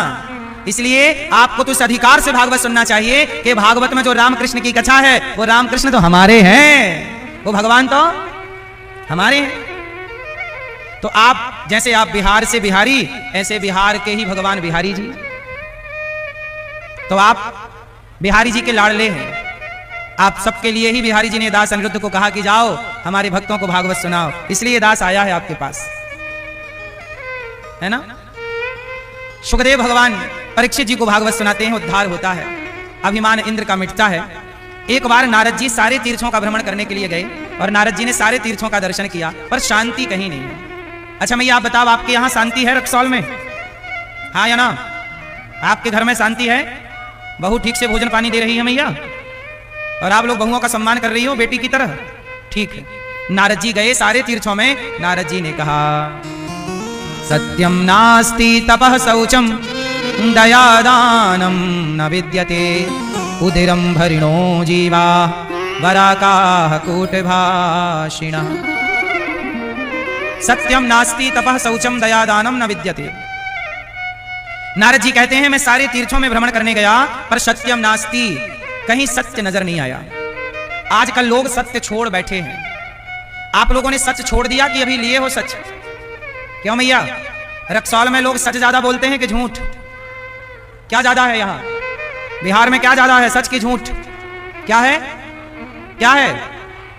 इसलिए आपको तो इस अधिकार से भागवत सुनना चाहिए कि भागवत में जो रामकृष्ण की कथा है वो रामकृष्ण तो हमारे हैं, वो भगवान तो हमारे हैं। तो आप जैसे आप बिहार से बिहारी, ऐसे बिहार के ही भगवान बिहारी जी। तो आप बिहारी जी के लाडले हैं। आप सबके लिए ही बिहारी जी ने दास अनिरुद्ध को कहा कि जाओ हमारे भक्तों को भागवत सुनाओ, इसलिए दास आया है आपके पास, है ना। सुखदेव भगवान परीक्षित जी को भागवत सुनाते हैं, उद्धार होता है, अभिमान इंद्र का मिटता है। एक बार नारद जी सारे तीर्थों का भ्रमण करने के लिए गए और नारद जी ने सारे तीर्थों का दर्शन किया, पर शांति कहीं नहीं है। अच्छा मैया आप बताओ, आपके यहाँ शांति है रक्सौल में? हाँ या ना? आपके घर में शांति है? बहू ठीक से भोजन पानी दे रही है मैया? और आप लोग बहुओं का सम्मान कर रही हो बेटी की तरह? ठीक है। नारद जी गए सारे तीर्थों में, नारद जी ने कहा सत्यम नास्ति तपः शौचम दयादानम न विद्यते उदिरम भरिणो जीवा वराकाः कूटभाषिणः। सत्यम नास्ति तपः शौचम दयादानम न विद्यते। नारद जी कहते हैं मैं सारे तीर्थों में भ्रमण करने गया पर सत्यम नास्ति, कहीं सत्य नजर नहीं आया। आजकल लोग सत्य छोड़ बैठे हैं। आप लोगों ने सच छोड़ दिया कि अभी लिए हो सच? क्यों मैया? रक्सौल में लोग सच ज्यादा बोलते हैं कि झूठ? क्या ज्यादा है यहाँ बिहार में? क्या ज्यादा है, सच की झूठ? क्या है? क्या है?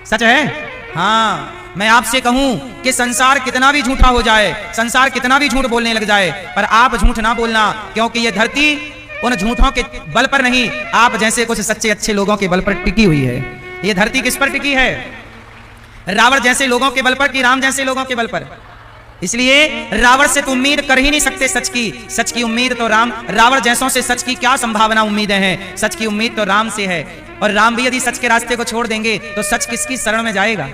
सच है। हाँ, मैं आपसे कहूं कि संसार कितना भी झूठा हो जाए, संसार कितना भी झूठ बोलने लग जाए, पर आप झूठ ना बोलना, क्योंकि ये धरती उन झूठों के बल पर नहीं, आप जैसे कुछ सच्चे अच्छे लोगों के बल पर टिकी हुई है। ये धरती किस पर टिकी है? रावण जैसे लोगों के बल पर कि राम जैसे लोगों के बल पर? इसलिए रावण से तो उम्मीद कर ही नहीं सकते सच की उम्मीद तो राम, रावण जैसों से सच की क्या संभावना उम्मीदें हैं? सच की उम्मीद तो राम से है। और राम भी यदि सच के रास्ते को छोड़ देंगे तो सच किसकी शरण में जाएगा?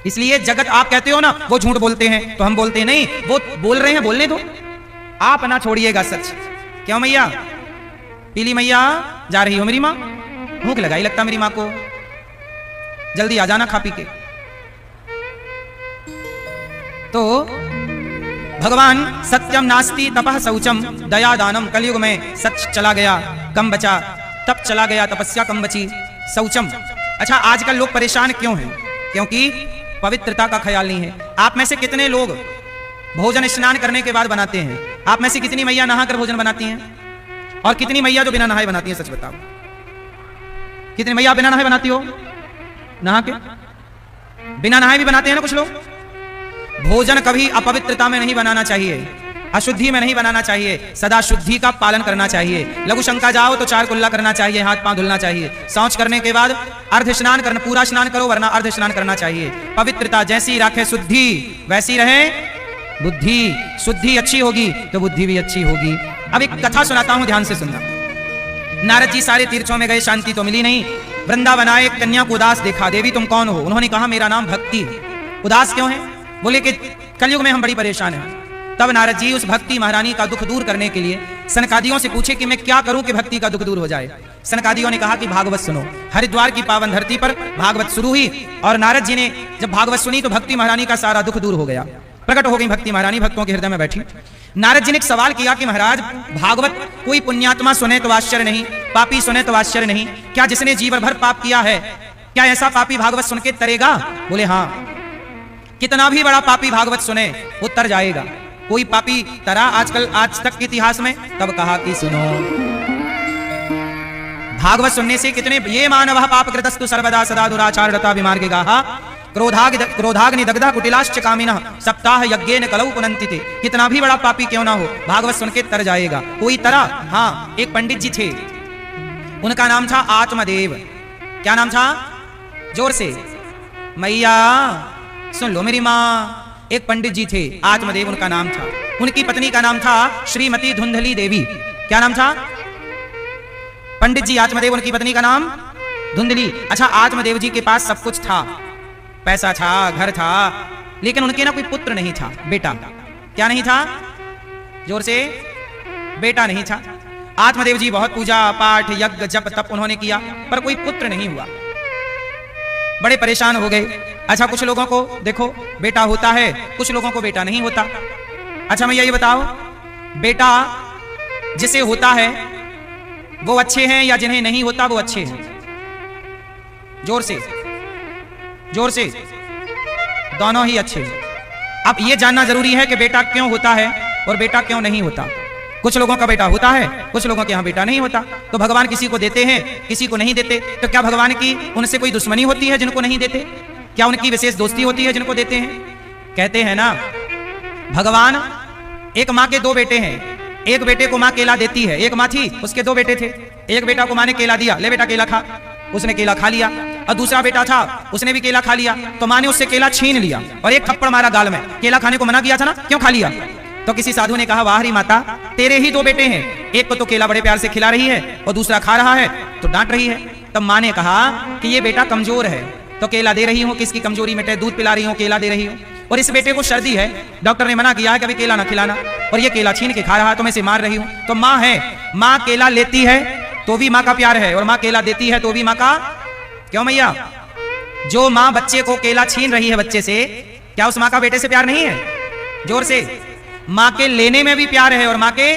इसलिए जगत, आप कहते हो ना वो झूठ बोलते हैं, तो हम बोलते नहीं, वो बोल रहे हैं, बोलने दो, आप ना छोड़िएगा सच। क्यों मैया? पीली मैया जा रही हो मेरी माँ? भूख लगाई लगता मेरी माँ को, जल्दी आ जाना खा पी के। तो भगवान सत्यम नास्ति तपः शौचम दया दानम, कलयुग में सच चला गया, कम बचा, तप चला गया, तपस्या कम बची, शौचम। अच्छा आजकल लोग परेशान क्यों हैं? क्योंकि पवित्रता का ख्याल नहीं है। आप में से कितने लोग भोजन स्नान करने के बाद बनाते हैं? आप में से कितनी मैया नहाकर भोजन बनाती हैं? और कितनी मैया जो बिना नहाए बनाती हैं? सच बताओ, कितनी मैया बिना नहाए बनाती हो? नहा के? बिना नहाए भी बनाते हैं ना कुछ लोग। भोजन कभी अपवित्रता में नहीं बनाना चाहिए, अशुद्धि में नहीं बनाना चाहिए, सदा शुद्धि का पालन करना चाहिए। लघु शंका जाओ तो 4 कुल्ला करना चाहिए, हाथ पांव धुलना चाहिए, शौच करने के बाद अर्ध स्नान करना, पूरा स्नान करो वरना अर्ध स्नान करना चाहिए। पवित्रता जैसी राखे शुद्धि वैसी रहे बुद्धि, शुद्धि अच्छी होगी तो बुद्धि भी अच्छी होगी। अब एक कथा सुनाता हूं, ध्यान से सुनना। नारद जी सारे तीर्थों में गए, शांति तो मिली नहीं। वृंदावन आए, एक कन्या को उदास देखा, देवी तुम कौन हो? उन्होंने कहा मेरा नाम भक्ति है। उदास क्यों है? बोले कि कलयुग में हम बड़ी परेशान हैं। तब नारद जी उस भक्ति महारानी का दुख दूर करने के लिए सनकादियों से पूछे कि मैं क्या करूं कि भक्ति का दुख दूर हो जाए। सनकादियों ने कहा कि भागवत सुनो। हरिद्वार की पावन धरती पर भागवत शुरू हुई और नारद जी ने जब भागवत सुनी तो भक्ति महारानी का सारा दुख दूर हो गया, प्रकट हो गई भक्ति महारानी, भक्तों के हृदय में बैठी। नारद जी ने एक सवाल किया कि महाराज भागवत कोई पुण्यात्मा सुने तो आश्चर्य नहीं, पापी सुने तो आश्चर्य नहीं, क्या जिसने जीवन भर पाप किया है क्या ऐसा पापी भागवत सुन के तरेगा? बोले हाँ, कितना भी बड़ा पापी भागवत सुने वो तर जाएगा। कोई पापी तरा आज तक के इतिहास में? तब कहा कि सुनो, भागवत सुनने से कितने, ये मानव पाप कृतस्तु सर्वदा सदा दुराचारता विमार्गिगाः क्रोधाग्नि दग्धा कुटिलाश्च कामिनः सप्ताह यज्ञेन कलौ पुनन्ति ते। कितना भी बड़ा पापी क्यों ना हो, भागवत सुन के तर जाएगा। कोई तरा? हाँ, एक पंडित जी थे, उनका नाम था आत्मदेव। क्या नाम था? जोर से मैया सुन लो मेरी माँ। एक पंडित जी थे, आत्मदेव उनका नाम था। उनकी पत्नी का नाम था श्रीमती धुंधली देवी। क्या नाम था? पंडित जी आत्मदेव, उनकी पत्नी का नाम धुंधली। अच्छा, आत्मदेव जी के पास सब कुछ था, पैसा था, घर था, लेकिन उनके ना कोई पुत्र नहीं था, बेटा। क्या नहीं था? जोर से, बेटा नहीं था। आत्मदेव जी बहुत पूजा पाठ यज्ञ जप तप उन्होंने किया, पर कोई पुत्र नहीं हुआ। बड़े परेशान हो गए। अच्छा, कुछ लोगों को देखो बेटा होता है, कुछ लोगों को बेटा नहीं होता। अच्छा मैं यही बताओ, बेटा जिसे होता है वो अच्छे हैं या जिन्हें नहीं होता वो अच्छे हैं? जोर से, जोर से। दोनों ही अच्छे हैं। अब ये जानना जरूरी है कि बेटा क्यों होता है और बेटा क्यों नहीं होता। कुछ लोगों का बेटा होता है, कुछ लोगों के यहाँ बेटा नहीं होता। तो भगवान किसी को देते हैं, किसी को नहीं देते। तो क्या भगवान की उनसे कोई दुश्मनी होती है जिनको नहीं देते? क्या उनकी विशेष दोस्ती होती है जिनको देते हैं? कहते हैं ना, भगवान, एक माँ के दो बेटे हैं, एक बेटे को माँ केला देती है। एक माँ थी, उसके दो बेटे थे। एक बेटा को माँ ने केला दिया, ले बेटा केला खा, उसने केला खा लिया। और दूसरा बेटा था, उसने भी केला खा लिया। तो माँ ने उससे केला छीन लिया और एक थप्पड़ मारा गाल में। केला खाने को मना किया था ना, क्यों खा लिया? तो किसी साधु ने कहा, वाह री माता, तेरे ही दो बेटे हैं, एक को तो केला बड़े प्यार से खिला रही है और दूसरा खा रहा है तो डांट रही है। तब माँ ने कहा कि ये बेटा कमजोर है तो केला दे रही हूँ, किसकी कमजोरी मिटे, दूध पिला रही हूँ, केला दे रही हूँ। और इस बेटे को सर्दी है, डॉक्टर ने मना किया है कभी केला ना खिलाना, और ये केला छीन के खा रहा है तो मैं इसे मार रही हूँ। तो माँ है, माँ केला लेती है तो भी माँ का प्यार है, और माँ केला देती है तो भी माँ का। क्यों मैया? जो माँ बच्चे को केला छीन रही है बच्चे से, क्या उस माँ का बेटे से प्यार नहीं है? जोर से। माँ के लेने में भी प्यार है और माँ के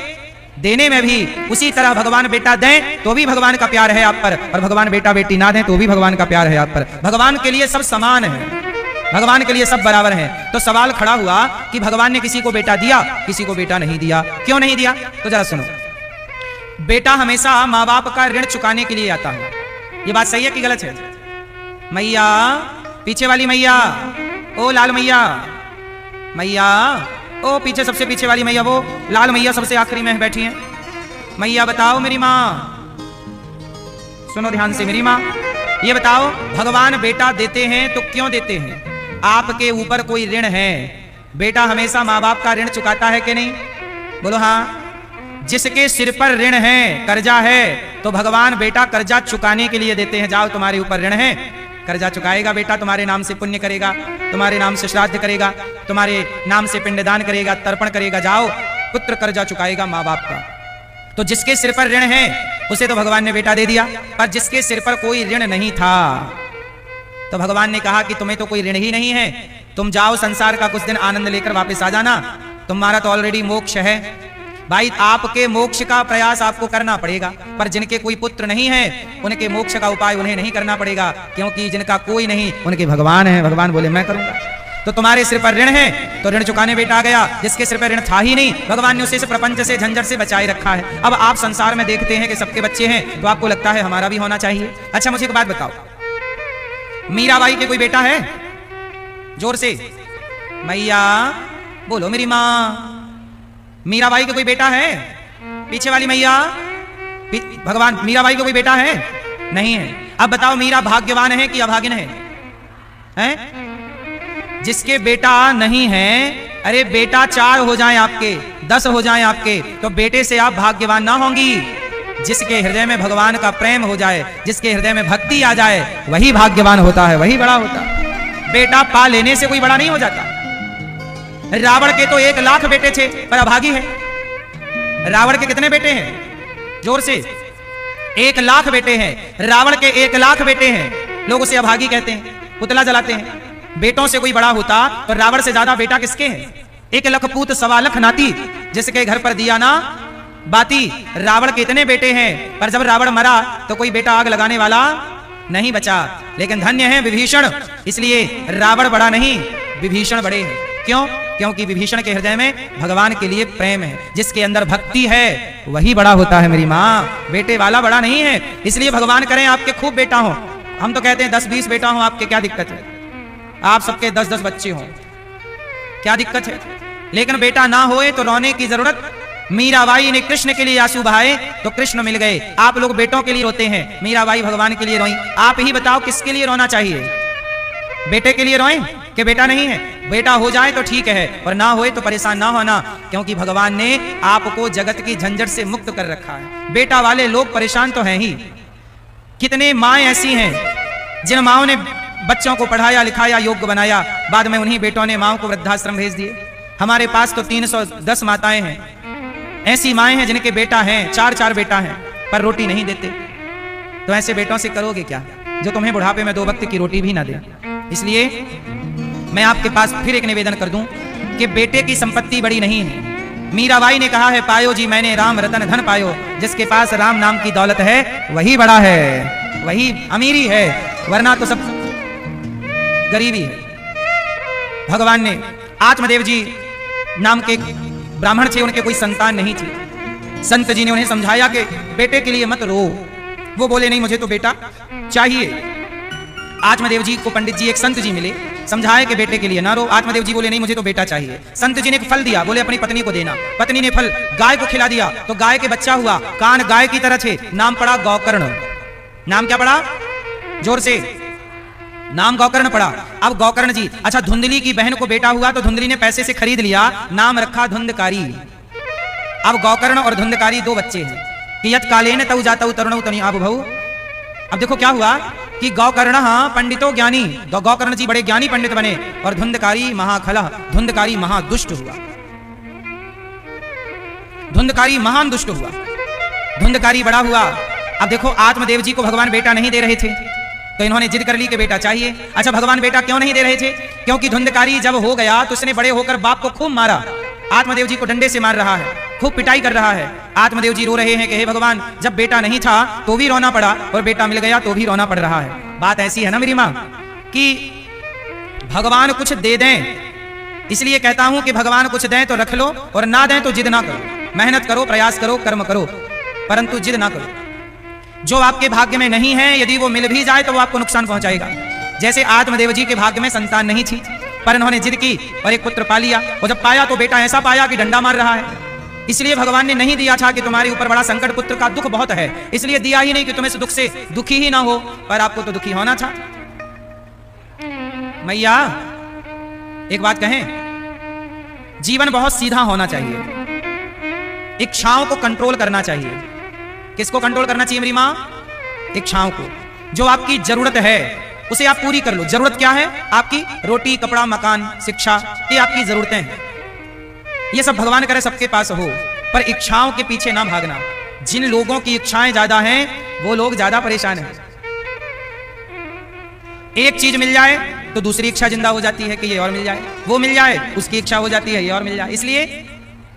देने में भी। उसी तरह भगवान बेटा दें तो भी भगवान का प्यार है आप पर, और भगवान बेटा बेटी ना दें तो भी भगवान का प्यार है आप पर। भगवान के लिए सब समान है, भगवान के लिए सब बराबर हैं। तो सवाल खड़ा हुआ कि भगवान ने किसी को बेटा दिया, किसी को बेटा नहीं दिया। क्यों नहीं दिया? तो जरा सुनो, बेटा हमेशा माँ बाप का ऋण चुकाने के लिए आता है। ये बात सही है कि गलत है? मैया, पीछे वाली मैया, ओ लाल मैया, मैया, ओ पीछे सबसे पीछे वाली मैया, वो लाल मैया सबसे आखिरी में बैठी हैं। मैया बताओ मेरी माँ, सुनो ध्यान से मेरी माँ, ये बताओ भगवान बेटा देते हैं तो क्यों देते हैं? आपके ऊपर कोई ऋण है? बेटा हमेशा माँ बाप का ऋण चुकाता है कि नहीं? बोलो हाँ। जिसके सिर पर ऋण है, कर्जा है, तो भगवान बेटा कर्जा चुकाने के लिए देते हैं। जाओ तुम्हारे ऊपर ऋण है, कर्जा चुकाएगा बेटा, तुम्हारे नाम से पुण्य करेगा, तुम्हारे नाम से श्राद्ध करेगा, तुम्हारे नाम से पिंडदान करेगा, तर्पण करेगा। जाओ, पुत्र कर्जा चुकाएगा माँ बाप का। तो जिसके सिर पर ऋण है उसे तो भगवान ने बेटा दे दिया, पर जिसके सिर पर कोई ऋण नहीं था तो भगवान ने कहा कि तुम्हें तो कोई ऋण ही नहीं है, तुम जाओ संसार का कुछ दिन आनंद लेकर वापस आ जाना, तुम्हारा तो ऑलरेडी मोक्ष है। भाई आपके मोक्ष का प्रयास आपको करना पड़ेगा, पर जिनके कोई पुत्र नहीं है उनके मोक्ष का उपाय उन्हें नहीं करना पड़ेगा, क्योंकि जिनका कोई नहीं उनके भगवान है। भगवान बोले मैं करूंगा। तो तुम्हारे सिर पर ऋण है तो ऋण चुकाने बेटा आ गया, जिसके सिर पर ऋण था ही नहीं भगवान ने उसे इस प्रपंच से झंझट से बचाए रखा है। अब आप संसार में देखते हैं कि सबके बच्चे हैं तो आपको लगता है हमारा भी होना चाहिए। अच्छा मुझे एक बात बताओ, मीराबाई के कोई बेटा है? जोर से मैया बोलो मेरी माँ, मीराबाई के कोई बेटा है? पीछे वाली मैया, भगवान मीराबाई के कोई बेटा है? नहीं है। अब बताओ मीरा भाग्यवान है कि अभागिन है? हैं? जिसके बेटा नहीं है, अरे बेटा 4 हो जाएं आपके, 10 हो जाएं आपके, तो बेटे से आप भाग्यवान ना होंगी। जिसके हृदय में भगवान का प्रेम हो जाए, जिसके हृदय में भक्ति आ जाए, वही भाग्यवान होता है, वही बड़ा होता है। बेटा पा लेने से कोई बड़ा नहीं हो जाता। रावण के तो 1 लाख बेटे थे पर अभागी है। रावण के कितने बेटे हैं? जोर से 1 लाख बेटे हैं। रावण के 1 लाख बेटे हैं, लोग उसे अभागी कहते हैं, पुतला जलाते हैं। बेटों से कोई बड़ा होता तो रावण से ज्यादा बेटा किसके हैं? 1 लाख पूत 1.25 लाख नाती, जिसके घर पर दिया ना बाती। रावण के इतने बेटे हैं, पर जब रावण मरा तो कोई बेटा आग लगाने वाला नहीं बचा। लेकिन धन्य है विभीषण, इसलिए रावण बड़ा नहीं, विभीषण बड़े हैं। क्यों? क्योंकि विभीषण के हृदय में भगवान के लिए प्रेम है। जिसके अंदर भक्ति है वही बड़ा होता है मेरी माँ, बेटे वाला बड़ा नहीं है। इसलिए भगवान करें आपके खूब बेटा हो। हम तो कहते हैं 10-20 बेटा हो आपके, क्या दिक्कत है? आप सबके 10-10 बच्चे हों, क्या दिक्कत है? लेकिन बेटा ना होए तो रोने की जरूरत। मीराबाई ने कृष्ण के लिए आंसू बहाए तो कृष्ण मिल गए। आप लोग बेटों के लिए रोते हैं, मीराबाई भगवान के लिए रोई। आप ही बताओ किसके लिए रोना चाहिए? बेटे के लिए रोएं कि बेटा नहीं है? बेटा हो जाए तो ठीक है, और ना होए तो परेशान ना होना, क्योंकि भगवान ने आपको जगत की झंझट से मुक्त कर रखा है। बेटा वाले लोग परेशान तो हैं ही। कितने माएँ ऐसी हैं जिन माओं ने बच्चों को पढ़ाया लिखाया योग्य बनाया, बाद में उन्हीं बेटों ने माओं को वृद्धाश्रम भेज दिए। हमारे पास तो 310 माताएं हैं, ऐसी माएँ हैं जिनके बेटा हैं, 4-4 बेटा हैं, पर रोटी नहीं देते। तो ऐसे बेटों से करोगे क्या जो तुम्हें बुढ़ापे में 2 वक्त की रोटी भी ना दे? इसलिए मैं आपके पास फिर एक निवेदन कर दूं कि बेटे की संपत्ति बड़ी नहीं है। मीराबाई ने कहा है, पायो जी मैंने राम रतन धन पायो। जिसके पास राम नाम की दौलत है वही बड़ा है, वही अमीरी है, वरना तो सब गरीबी है। भगवान ने आत्मदेव जी नाम के ब्राह्मण थे, उनके कोई संतान नहीं थी। संत जी ने उन्हें समझाया कि बेटे के लिए मत रो। वो बोले नहीं मुझे तो बेटा चाहिए। आत्मदेव जी को पंडित जी एक संत जी मिले, समझाए कि बेटे के लिए ना रो। आत्मदेव जी बोले नहीं मुझे तो बेटा चाहिए। संत जी ने एक फल दिया, बोले अपनी पत्नी को देना। पत्नी ने फल गाय को खिला दिया तो गाय के बच्चा हुआ, कान गाय की तरह थे, नाम पड़ा गौकर्ण। नाम क्या पड़ा? जोर से, नाम गौकर्ण पड़ा। अब गौकर्ण जी, अच्छा धुंधली की बहन को बेटा हुआ तो धुंधली ने पैसे से खरीद लिया, नाम रखा धुंधकारी। अब गौकर्ण और धुंधकारी 2 बच्चे हैं कि यत कालेन तौ जातौ तरुणौ तनि आब भऊ। अब देखो क्या हुआ कि गौकर्ण पंडितो ज्ञानी, तो गौकर्ण जी बड़े ज्ञानी पंडित बने, और धुंधकारी महाखलह, धुंधकारी महादुष्ट हुआ। धुंधकारी महान दुष्ट हुआ, धुंधकारी बड़ा हुआ। अब देखो आत्मदेव जी को भगवान बेटा नहीं दे रहे थे, तो इन्होंने जिद कर ली कि बेटा चाहिए। अच्छा भगवान बेटा क्यों नहीं दे रहे थे? क्योंकि धुंधकारी जब हो गया तो उसने बड़े होकर बाप को खूब मारा। आत्मदेव जी को डंडे से मार रहा है, खूब पिटाई कर रहा है। आत्मदेव जी रो रहे हैं कि हे भगवान, जब बेटा नहीं था तो भी रोना पड़ा, और बेटा मिल गया तो भी रोना पड़ रहा है। बात ऐसी है ना मेरी माँ कि भगवान कुछ दे दें, इसलिए कहता हूं कि भगवान कुछ दें तो रख लो, और ना दें तो जिद ना करो। मेहनत करो, प्रयास करो, कर्म करो, परंतु जिद ना करो। जो आपके भाग्य में नहीं है, यदि वो मिल भी जाए तो वो आपको नुकसान पहुंचाएगा। जैसे आत्मदेव जी के भाग्य में संतान नहीं थी, पर इन्होंने जिद की और एक पुत्र पा लिया, और जब पाया तो बेटा ऐसा पाया कि डंडा मार रहा है। इसलिए भगवान ने नहीं दिया था कि तुम्हारे ऊपर बड़ा संकट, पुत्र का दुख बहुत है, इसलिए दिया ही नहीं कि तुम इस दुख से दुखी ही ना हो, पर आपको तो दुखी होना था। मैया एक बात कहें, जीवन बहुत सीधा होना चाहिए, इच्छाओं को कंट्रोल करना चाहिए। किसको कंट्रोल करना चाहिए मेरी माँ? इच्छाओं को। जो आपकी जरूरत है उसे आप पूरी कर लो। जरूरत क्या है आपकी? रोटी, कपड़ा, मकान, शिक्षा, ये आपकी जरूरतें हैं। ये सब भगवान करे सबके पास हो, पर इच्छाओं के पीछे ना भागना। जिन लोगों की इच्छाएं ज्यादा हैं वो लोग ज्यादा परेशान हैं। एक चीज मिल जाए तो दूसरी इच्छा जिंदा हो जाती है कि ये और मिल जाए, वो मिल जाए उसकी इच्छा हो जाती है ये और मिल जाए। इसलिए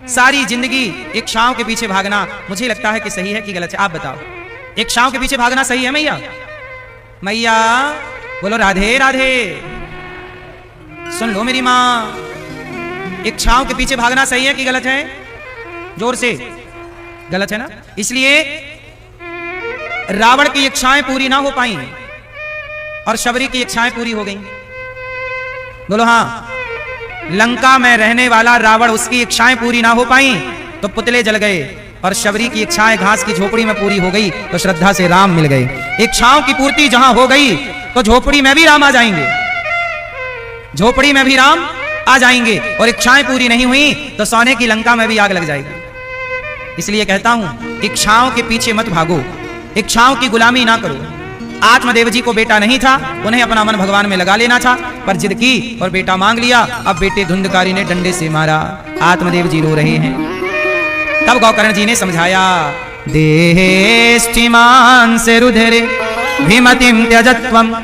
सारी जिंदगी इच्छाओं के पीछे भागना मुझे लगता है कि सही है कि गलत है? आप बताओ, इच्छाओं के पीछे भागना सही है मैया? मैया बोलो राधे राधे। सुन लो मेरी माँ, इच्छाओं के पीछे भागना सही है कि गलत है? जोर से। गलत है ना? इसलिए रावण की इच्छाएं पूरी ना हो पाई और शबरी की इच्छाएं पूरी हो गई। बोलो हाँ। लंका में रहने वाला रावण, उसकी इच्छाएं पूरी ना हो पाई तो पुतले जल गए, और शबरी की इच्छाएं घास की झोपड़ी में पूरी हो गई तो श्रद्धा से राम मिल गए। इच्छाओं की पूर्ति जहां हो गई तो झोपड़ी में भी राम आ जाएंगे, झोपड़ी में भी राम आ जाएंगे, और इच्छाएं पूरी नहीं हुई तो सोने की लंका में भी आग लग जाएगी। इसलिए कहता हूं इच्छाओं के पीछे मत भागो, इच्छाओं की गुलामी ना करो। आत्मदेव जी को बेटा नहीं था, उन्हें अपना मन भगवान में लगा लेना था, पर जिद की और बेटा मांग लिया। अब बेटे धुंधकारी ने डंडे से मारा, आत्मदेव जी रो रहे हैं। तब गौकर्ण जी ने समझाया, देहेष्टिमान से रुधिरे भीमतिम त्यजत्वम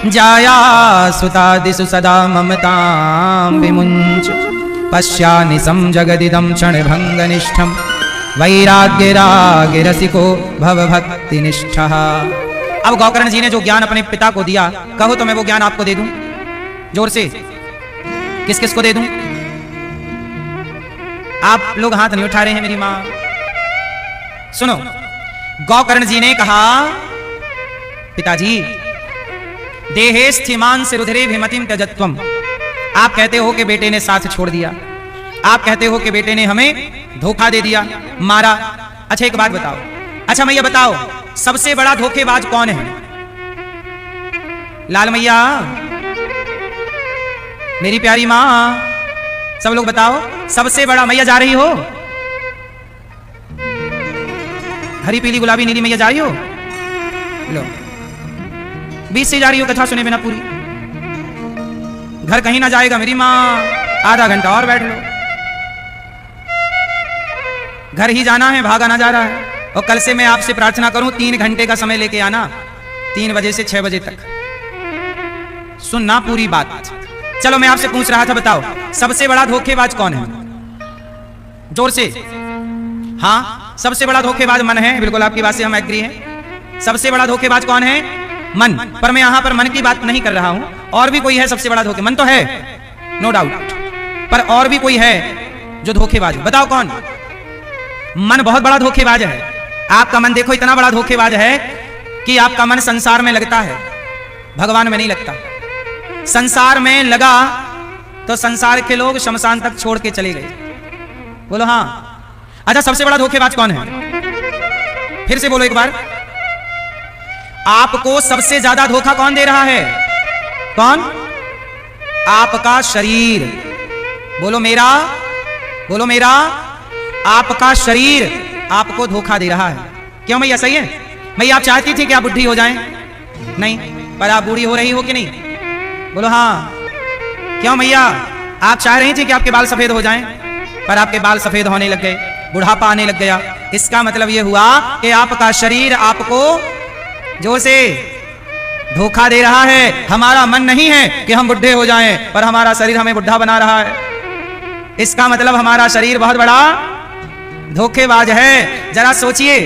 जाया सुतादिषु सदा ममतां विमुञ्च पश्यानि संजगदिदं क्षणभङ्गनिष्ठं वैराग्यरागिरसिको भवभक्तिनिष्ठः। अब गोकर्ण जी ने जो ज्ञान अपने पिता को दिया, कहो तो मैं वो ज्ञान आपको दे दूं जोर से। किस किस को दे दूं? आप लोग हाथ नहीं उठा रहे हैं मेरी मां। सुनो, गोकर्ण जी ने कहा, पिताजी देहे स्थिमान से रुधिरे भिमतिम त्यजत्वम। आप कहते हो कि बेटे ने साथ छोड़ दिया, आप कहते हो कि बेटे ने हमें धोखा दे दिया, मारा। अच्छा एक बात बताओ, अच्छा मैया बताओ, सबसे बड़ा धोखेबाज कौन है? लाल मैया, मेरी प्यारी मां, सब लोग बताओ, सबसे बड़ा, मैया जा रही हो? हरी पीली गुलाबी नीली मैया जा रही हो? लो, बीच से जा रही हो, कथा सुने बिना पूरी। घर कहीं ना जाएगा मेरी मां, आधा घंटा और बैठ लो। घर ही जाना है, भागा ना जा रहा है। और कल से मैं आपसे प्रार्थना करूं 3 घंटे का समय लेके आना, 3 बजे से 6 बजे तक सुनना पूरी बात। चलो मैं आपसे पूछ रहा था, बताओ सबसे बड़ा धोखेबाज कौन है? जोर से। हाँ, सबसे बड़ा धोखेबाज मन है, बिल्कुल आपकी बात से हम एग्री हैं। सबसे बड़ा धोखेबाज कौन है? मन। पर मैं यहां पर मन की बात नहीं कर रहा हूं, और भी कोई है सबसे बड़ा धोखे? मन तो है नो डाउट, पर और भी कोई है जो धोखेबाज है, बताओ कौन? मन बहुत बड़ा धोखेबाज है। आपका मन देखो इतना बड़ा धोखेबाज है कि आपका मन संसार में लगता है, भगवान में नहीं लगता। संसार में लगा तो संसार के लोग शमशान तक छोड़ के चले गए। बोलो हाँ। अच्छा सबसे बड़ा धोखेबाज कौन है? फिर से बोलो एक बार। आपको सबसे ज्यादा धोखा कौन दे रहा है? कौन? आपका शरीर। बोलो मेरा, बोलो मेरा। आपका शरीर आपको धोखा दे रहा है। क्यों मैया? सही है मैया, आप चाहती थी कि आप बुढ़ी हो जाएं? नहीं, पर आप बूढ़ी हो रही हो कि नहीं? बोलो हाँ। क्यों मैया? आप चाह रही थी कि आपके बाल सफेद हो जाएं, पर आपके बाल सफेद होने लग गए, बुढ़ापा आने लग गया। इसका मतलब यह हुआ कि आपका शरीर आपको जो से धोखा दे रहा है। हमारा मन नहीं है कि हम बुढ़े हो जाएं, पर हमारा शरीर हमें बुढ़ा बना रहा है। इसका मतलब हमारा शरीर बहुत बड़ा धोखेबाज है। जरा सोचिए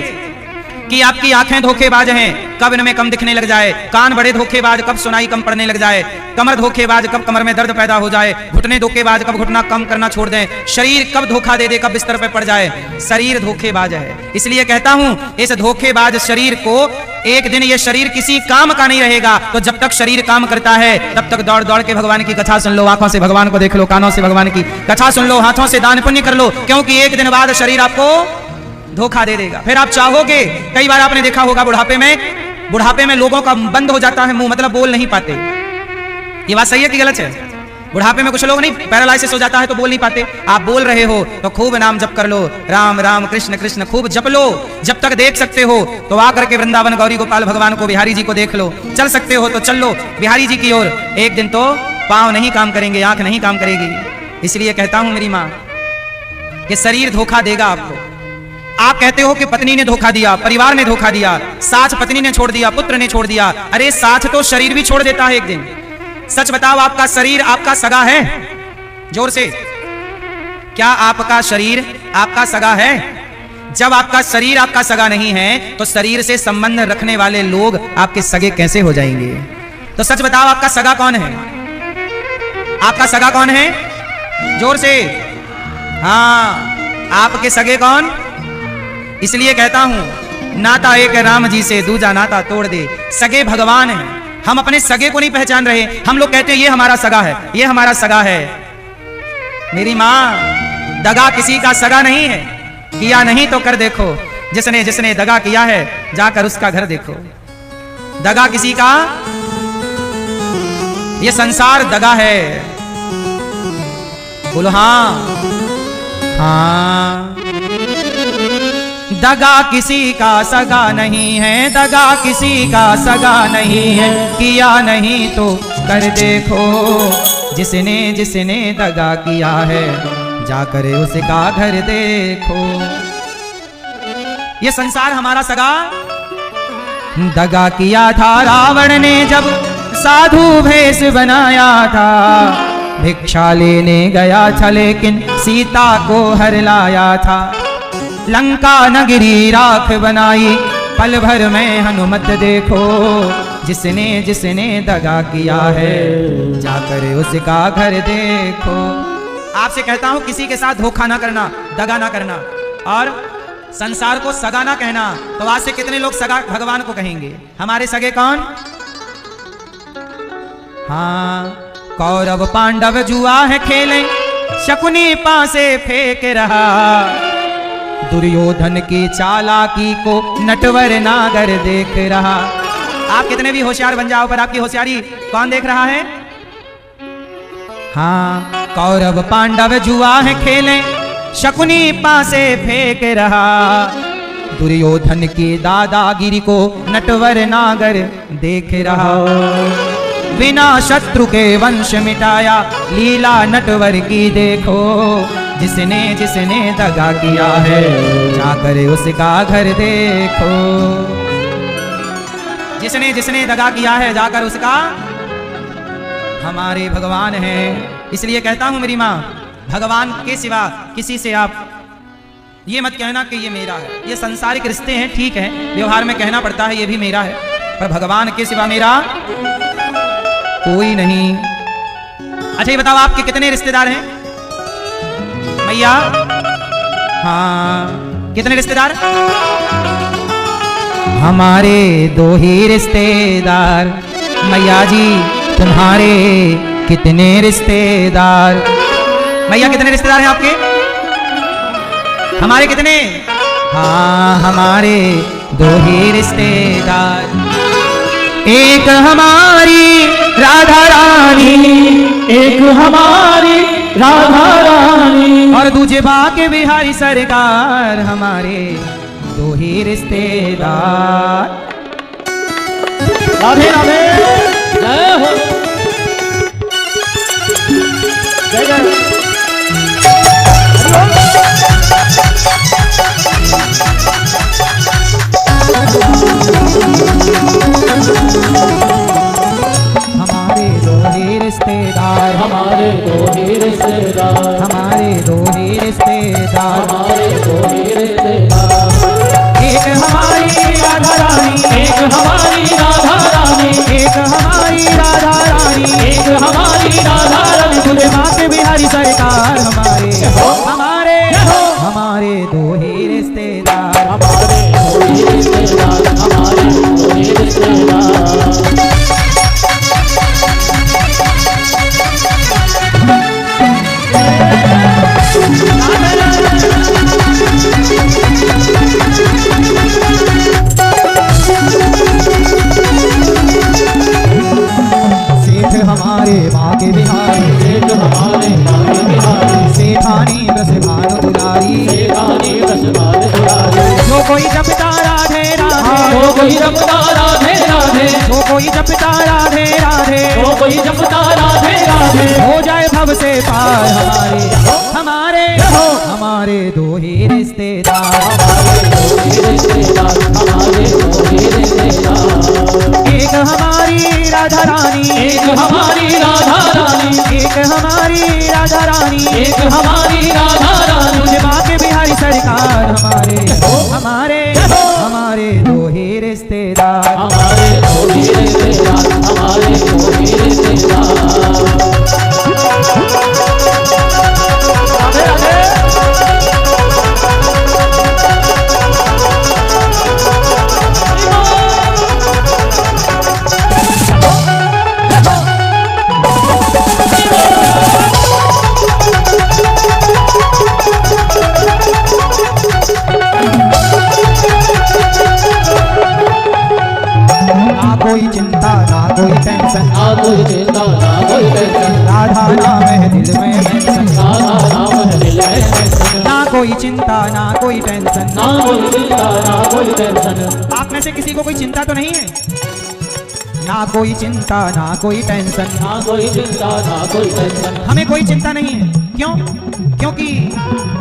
कि आपकी आंखें धोखेबाज हैं, कब इनमें कम दिखने लग जाए। कान बड़े धोखेबाज, कब सुनाई कम पड़ने लग जाए। कमर धोखेबाज, कब कमर में दर्द पैदा हो जाए। घुटने धोखेबाज, कब घुटना कम करना छोड़ दें। शरीर कब धोखा दे दे, कब बिस्तर पे पड़ जाए। शरीर धोखेबाज है। इसलिए कहता हूं, इस धोखेबाज शरीर को एक दिन ये शरीर किसी काम का नहीं रहेगा। तो जब तक शरीर काम करता है तब तक दौड़ दौड़ के भगवान की कथा सुन लो, आंखों से भगवान को देख लो, कानों से भगवान की कथा सुन लो, हाथों से दान पुण्य कर लो, क्योंकि एक दिन बाद शरीर आपको धोखा दे देगा। फिर आप चाहोगे, कई बार आपने देखा होगा बुढ़ापे में लोगों का बंद हो जाता है मुंह, मतलब बोल नहीं पाते। ये बात सही है कि गलत है? बुढ़ापे में कुछ लोग नहीं, पैरालाइसिस हो जाता है तो बोल नहीं पाते। आप बोल रहे हो तो खूब नाम जप कर लो, राम राम कृष्ण कृष्ण खूब जप लो। जब तक देख सकते हो तो आकर के वृंदावन गौरी गोपाल भगवान को, बिहारी जी को देख लो। चल सकते हो तो चल लो बिहारी जी की ओर। एक दिन तो पांव नहीं काम करेंगे, आंख नहीं काम करेगी। इसलिए कहता हूं मेरी मां कि शरीर धोखा देगा आपको। आप कहते हो कि पत्नी ने धोखा दिया, परिवार ने धोखा दिया, साथ पत्नी ने छोड़ दिया, पुत्र ने छोड़ दिया। अरे साथ तो शरीर भी छोड़ देता है एक दिन। सच बताओ, आपका शरीर आपका सगा है? जोर से। क्या आपका शरीर आपका सगा है? जब आपका शरीर आपका सगा नहीं है तो शरीर से संबंध रखने वाले लोग आपके सगे कैसे हो जाएंगे? तो सच बताओ, आपका सगा कौन है? आपका सगा कौन है? जोर से। हाँ, आपके सगे कौन? इसलिए कहता हूं, नाता एक राम जी से, दूजा नाता तोड़ दे। सगे भगवान हैं। हम अपने सगे को नहीं पहचान रहे। हम लोग कहते हैं ये हमारा सगा है, ये हमारा सगा है। मेरी मां, दगा किसी का सगा नहीं है। किया नहीं तो कर देखो, जिसने जिसने दगा किया है जाकर उसका घर देखो। दगा किसी का, ये संसार दगा है। बोलो हाँ। हाँ, दगा किसी का सगा नहीं है, दगा किसी का सगा नहीं है। किया नहीं तो कर देखो, जिसने जिसने दगा किया है जाकर उसका घर देखो। ये संसार हमारा सगा। दगा किया था रावण ने जब साधु भेष बनाया था। भिक्षा लेने गया था लेकिन सीता को हर लाया था। लंका नगरी राख बनाई पल भर में हनुमत देखो, जिसने जिसने दगा किया है जाकर उसका घर देखो। आपसे कहता हूं किसी के साथ धोखा ना करना, दगा ना करना, और संसार को सगा ना कहना। तो आज से कितने लोग सगा भगवान को कहेंगे? हमारे सगे कौन? हाँ, कौरव पांडव जुआ है खेले, शकुनी पासे फेंक रहा, दुर्योधन की चालाकी को नटवर नागर देख रहा। आप कितने भी होशियार बन जाओ, पर आपकी होशियारी कौन देख रहा है? हाँ, कौरव पांडव जुआ है खेले, शकुनी पासे फेंक रहा, दुर्योधन की दादागिरी को नटवर नागर देख रहा। बिना शत्रु के वंश मिटाया, लीला नटवर की देखो, जिसने जिसने दगा किया है जाकर उसका घर देखो। जिसने जिसने दगा किया है जाकर उसका, हमारे भगवान है। इसलिए कहता हूं मेरी माँ, भगवान के सिवा किसी से आप ये मत कहना कि ये मेरा है। ये संसारिक रिश्ते हैं, ठीक है, व्यवहार में कहना पड़ता है ये भी मेरा है, पर भगवान के सिवा मेरा कोई नहीं। अच्छा ये बताओ आपके कितने रिश्तेदार हैं मैया? हाँ, कितने रिश्तेदार? हमारे दो ही रिश्तेदार। मैया जी तुम्हारे कितने रिश्तेदार? मैया कितने रिश्तेदार हैं आपके? हमारे कितने? हाँ, हमारे दो ही रिश्तेदार। एक हमारी राधा रानी, एक हमारी राधा रानी, और दूजे बाके बिहारी सरकार। हमारे दो ही रिश्तेदार। राधे राधे, जय हो, जय जय। हमारे दो ही रिश्तेदार, हमारे दो ही रिश्तेदार, हमारे दो ही रिश्तेदार, हमारे दो ही रिश्तेदार। एक हमारी राधा रानी, एक हमारी राधा रानी, एक हमारी राधा रानी, एक हमारी राधा रानी, तुझे बाके बिहारी सरकार। हमारे हमारे दो ही रिश्तेदार, हमारे दो ही रिश्तेदार, हमारे दो ही रिश्तेदार। सेठ हमारे बाके बिहारी, सेठ हमारे बाके बिहारी, सेठानी रस भानु दुलारी, सेठानी रस भानु दुलारी। जो कोई जपता राधे राधे, जो कोई जपता राधे राधे, जो कोई जपता राधे राधे, जो कोई जपता राधे राधे, हो जाए भव से पार। हमारे हमारे दो ही रिश्तेदार, हमारे दो ही रिश्तेदार, हमारे दो ही रिश्तेदार। एक हमारी राधा रानी, एक हमारी राधा रानी, एक हमारी राधा रानी, एक हमारी राधा रानी, तुझे बाके बिहारी सरकार। हमारे हमारे दो ही रिश्तेदार, हमारे दो ही रिश्तेदार, हमारे दो ही रिश्तेदार। राधे राधे। कोई चिंता ना कोई टेंशन, ना कोई चिंता ना कोई टेंशन, राधा नाम है दिल में मेंशन। राधा नाम है दिल में मेंशन। ना कोई चिंता ना कोई टेंशन, ना कोई चिंता ना कोई टेंशन। आप में से किसी को कोई चिंता तो नहीं है? ना कोई चिंता ना कोई टेंशन, ना कोई चिंता ना कोई टेंशन। हमें कोई चिंता नहीं है। क्यों? क्योंकि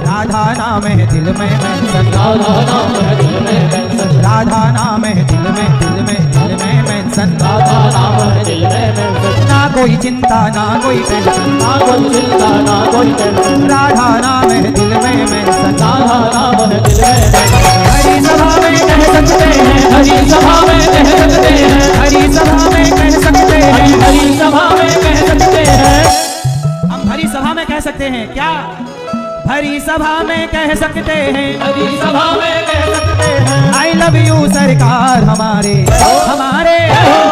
राधा नाम है दिल में मेंशन, राधा नाम है दिल में मेंशन, राधा नाम है दिल में मेंशन। राधा नाम है दिल में मेंशन। ना कोई चिंता ना कोई टेंशन, ना कोई चिंता ना कोई टेंशन। राधा नाम है दिल में मेंशन, राधा नाम है दिल में मेंशन। हरी सभा में कह सकते हैं हरी सभा में कह सकते हैं, हरी सभा में कह सकते हैं, हरी सभा में कह सकते हैं। हम भरी सभा में कह सकते हैं क्या? भरी सभा में कह सकते हैं, हरी सभा में कह सकते हैं। आई लव यू सरकार हमारे हमारे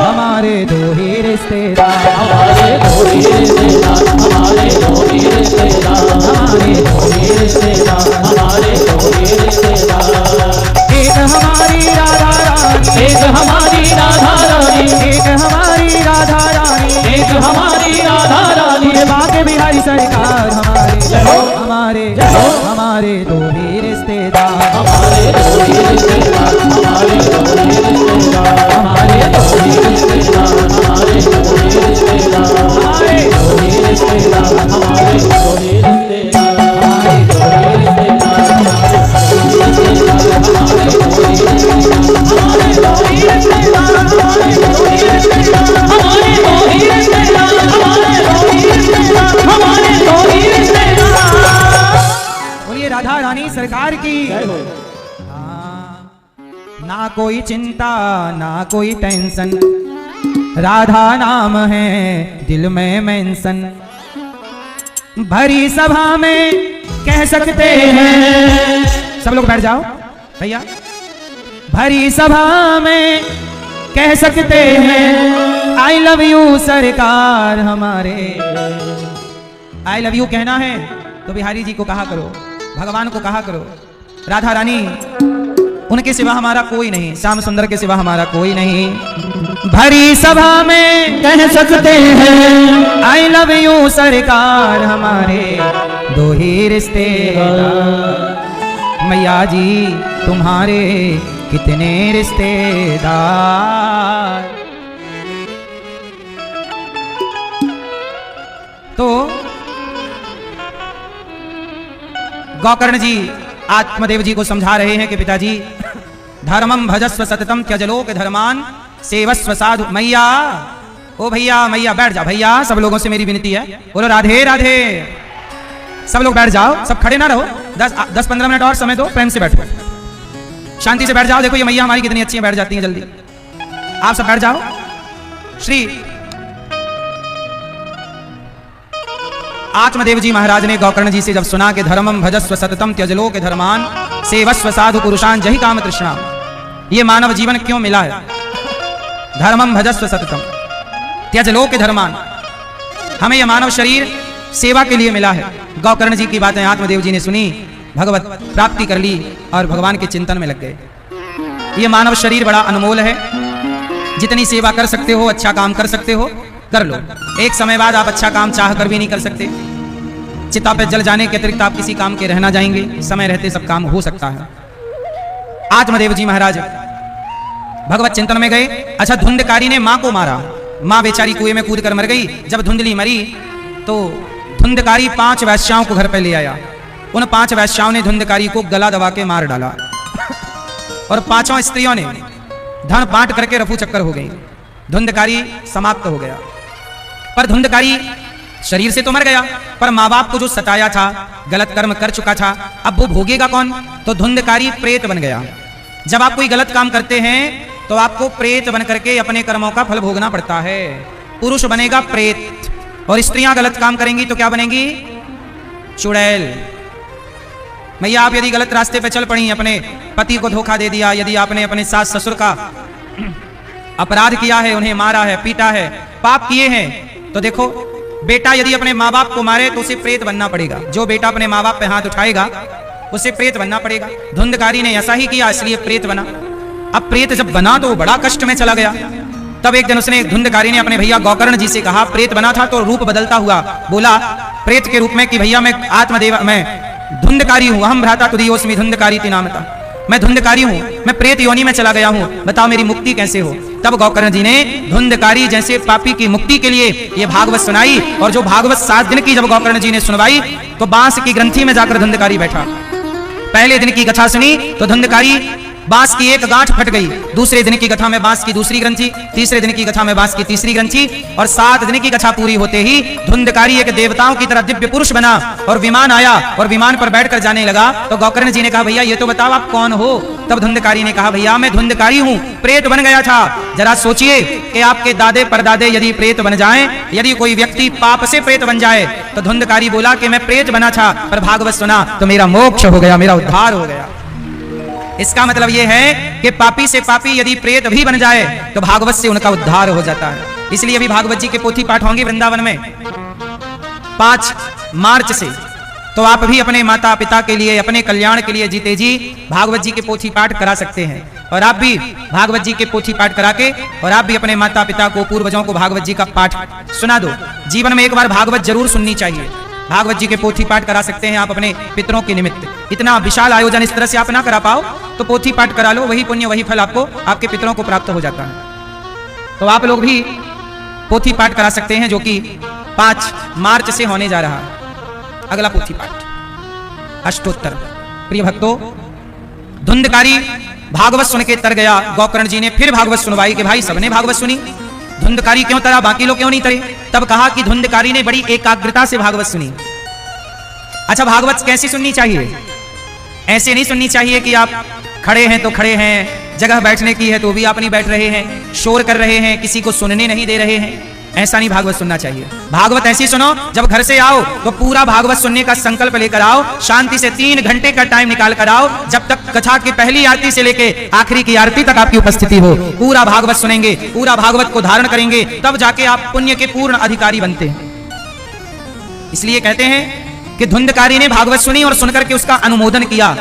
हमारे दो ही रिश्तेदार, हमारे दो ही रिश्तेदार, हमारे दो ही रिश्तेदार, हमारे दो ही रिश्तेदार, हमारे दो ही रिश्तेदार। एक हमारी राधा रानी, एक हमारी राधा रानी, एक हमारी राधा रानी, एक हमारी राधा रानी। बाके बिहारी सरकार हमारे जय हो, हमारे जय हो। हमारे दो ही रिश्तेदार, हमारे दो ही रिश्तेदार, हमारे दो ही रिश्तेदार, हमारे दो ही रिश्तेदार, हमारे दो ही रिश्तेदार, हमारे दो ही रिश्तेदार, हमारे दो ही रिश्तेदार, हमारे दो ही रिश्तेदार, बोलिए राधा रानी सरकार की। जय हो। ना कोई चिंता ना कोई टेंशन, राधा नाम है दिल में मेंशन, भरी सभा में कह सकते हैं। सब लोग बैठ जाओ भैया। भरी सभा में कह सकते हैं, आई लव यू सरकार हमारे। आई लव यू कहना है तो बिहारी जी को कहा करो, भगवान को कहा करो, राधा रानी उनके सिवा हमारा कोई नहीं, श्याम सुंदर के सिवा हमारा कोई नहीं। भरी सभा में कह सकते हैं, आई लव यू सरकार हमारे दो ही रिश्तेदार। मैया जी तुम्हारे कितने रिश्तेदार। तो गौकर्ण जी आत्मदेव जी को समझा रहे हैं कि पिताजी धर्मम भजस्व सततम त्यजलोक धर्मान सेवस्व साधु। मैया ओ भैया, मैया बैठ जाओ भैया, सब लोगों से मेरी विनती है, बोलो राधे राधे। सब लोग बैठ जाओ, सब खड़े ना रहो, 10-15 मिनट और समय दो, प्रेम से बैठो, शांति से बैठ जाओ। देखो ये मैया हमारी कितनी अच्छी है, बैठ जाती हैं जल्दी। आप सब बैठ जाओ। श्री आत्मदेव जी महाराज ने गौकर्ण जी से जब सुना कि धर्मम भजस्व सततम त्यजलोक धर्मान सेवस्व साधु पुरुषान जहि काम तृष्णा, ये मानव जीवन क्यों मिला है? धर्मम भजस्व सततम त्यजलोक धर्मान, हमें यह मानव शरीर सेवा के लिए मिला है। गौकर्ण जी की बातें आत्मदेव जी ने सुनी, भगवत प्राप्ति कर ली और भगवान के चिंतन में लग गए। ये मानव शरीर बड़ा अनमोल है, जितनी सेवा कर सकते हो, अच्छा काम कर सकते हो, कर लो। एक समय बाद आप अच्छा काम चाह कर भी नहीं कर सकते। चिता पे जल जाने के अतिरिक्त आप किसी काम के रहना जाएंगे, समय रहते सब काम हो सकता है। आत्मदेव जी महाराज भगवत चिंतन में गए। अच्छा, धुंधकारी ने मां को मारा, मां बेचारी कुएं में कूद कर मर गई। जब धुंधली मरी तो धुंधकारी 5 वैश्याओं को घर पे ले आया। उन 5 वैश्याओं ने धुंधकारी को गला दबा के मार डाला और 5 स्त्रियों ने धन बांट करके रफू चक्कर हो गई। धुंधकारी समाप्त हो गया। पर धुंधकारी शरीर से तो मर गया, पर माँ बाप को जो सताया था, गलत कर्म कर चुका था, अब वो भोगेगा कौन? तो धुंधकारी प्रेत बन गया। जब आप कोई गलत काम करते हैं तो आपको प्रेत बन करके अपने कर्मों का फल भोगना पड़ता है। पुरुष बनेगा प्रेत और स्त्रियां गलत काम करेंगी तो क्या बनेंगी? चुड़ैल। मैया आप यदि गलत रास्ते पे चल पड़ी, अपने पति को धोखा दे दिया, यदि आपने अपने सास ससुर का अपराध किया है, उन्हें मारा है, पीटा है, पाप किए हैं, तो देखो बेटा यदि अपने माँ बाप को मारे तो उसे प्रेत बनना पड़ेगा। जो बेटा अपने माँ बाप पे हाथ उठाएगा उसे प्रेत बनना पड़ेगा। धुंधकारी ने ऐसा ही किया, इसलिए प्रेत बना। अब प्रेत जब बना तो बड़ा कष्ट में चला गया। तब एक दिन उसने, धुंधकारी ने अपने भैया गौकर्ण जी से कहा, प्रेत बना था तो रूप बदलता हुआ बोला प्रेत के रूप में कि भैया मैं आत्मदेव, मैं धुंधकारी हूं, अहम भ्राता तुदीयोस्मि धुंधकारी नामता, मैं धुंधकारी हूं, मैं प्रेत योनि में चला गया हूं, बताओ मेरी मुक्ति कैसे हो? तब गौकर्ण जी ने धुंधकारी जैसे पापी की मुक्ति के लिए ये भागवत सुनाई। और जो भागवत 7 दिन की जब गौकर्ण जी ने सुनवाई तो बांस की ग्रंथि में जाकर धुंधकारी बैठा। पहले दिन की कथा सुनी तो धुंधकारी बांस की एक गांठ फट गई। दूसरे दिन की कथा में बांस की दूसरी ग्रंथि, तीसरे दिन की कथा में बांस की तीसरी ग्रंथि, और 7 दिन की कथा पूरी होते ही धुंधकारी एक देवताओं की तरह दिव्य पुरुष बना और विमान आया और विमान पर बैठकर जाने लगा। तो गोकर्ण जी ने कहा भैया ये तो बताओ आप कौन हो। तब धुंधकारी ने कहा भैया मैं धुंधकारी हूँ, प्रेत बन गया था। जरा सोचिए कि आपके दादे परदादे यदि प्रेत बन जाएं, यदि कोई व्यक्ति पाप से प्रेत बन जाए। तो धुंधकारी बोला कि मैं प्रेत बना था पर भागवत सुना तो मेरा मोक्ष हो गया, मेरा उद्धार हो गया। इसका मतलब यह है कि पापी से पापी यदि प्रेत भी बन जाए तो भागवत से उनका उद्धार हो जाता है। इसलिए अभी भागवत जी के पोथी पाठ होंगे वृंदावन में 5 मार्च से। तो आप भी अपने माता पिता के लिए, अपने कल्याण के लिए जीते जी भागवत जी के पोथी पाठ करा सकते हैं। और आप भी भागवत जी के पोथी पाठ करा के और आप भी अपने माता पिता को, पूर्वजों को भागवत जी का पाठ सुना दो। जीवन में एक बार भागवत जरूर सुननी चाहिए। भागवत जी के पोथी पाठ करा सकते हैं आप अपने पितरों के निमित्त। इतना विशाल आयोजन इस तरह से आप ना करा पाओ तो पोथी पाठ करा लो, वही पुण्य वही फल आपको आपके पितरों को प्राप्त हो जाता है। तो आप लोग भी पोथी पाठ करा सकते हैं जो कि 5 मार्च से होने जा रहा है। अगला पोथी पाठ अष्टोत्तर। प्रिय भक्तों, धुंधकारी भागवत सुन के तर गया। गोकर्ण जी ने फिर भागवत सुनवाई कि भाई सबने भागवत सुनी, धुंधकारी क्यों तरा, बाकी लोग क्यों नहीं तरे। तब कहा कि धुंधकारी ने बड़ी एकाग्रता से भागवत सुनी। अच्छा, भागवत कैसी सुननी चाहिए? ऐसे नहीं सुननी चाहिए कि आप खड़े हैं तो खड़े हैं, जगह बैठने की है तो भी आप नहीं बैठ रहे हैं, शोर कर रहे हैं, किसी को सुनने नहीं दे रहे हैं। ऐसा नहीं भागवत सुनना चाहिए। भागवत ऐसी सुनो, जब घर से आओ तो पूरा भागवत सुनने का संकल्प लेकर आओ, शांति से 3 घंटे का टाइम निकाल कर आओ। जब तक कथा की पहली आरती से लेके आखिरी की आरती तक आपकी उपस्थिति हो, पूरा भागवत सुनेंगे, पूरा भागवत को धारण करेंगे, तब जाके आप पुण्य के पूर्ण अधिकारी बनते हैं। इसलिए कहते हैं कि धुंधकारी ने भागवत सुनी और सुनकर के उसका अनुमोदन किया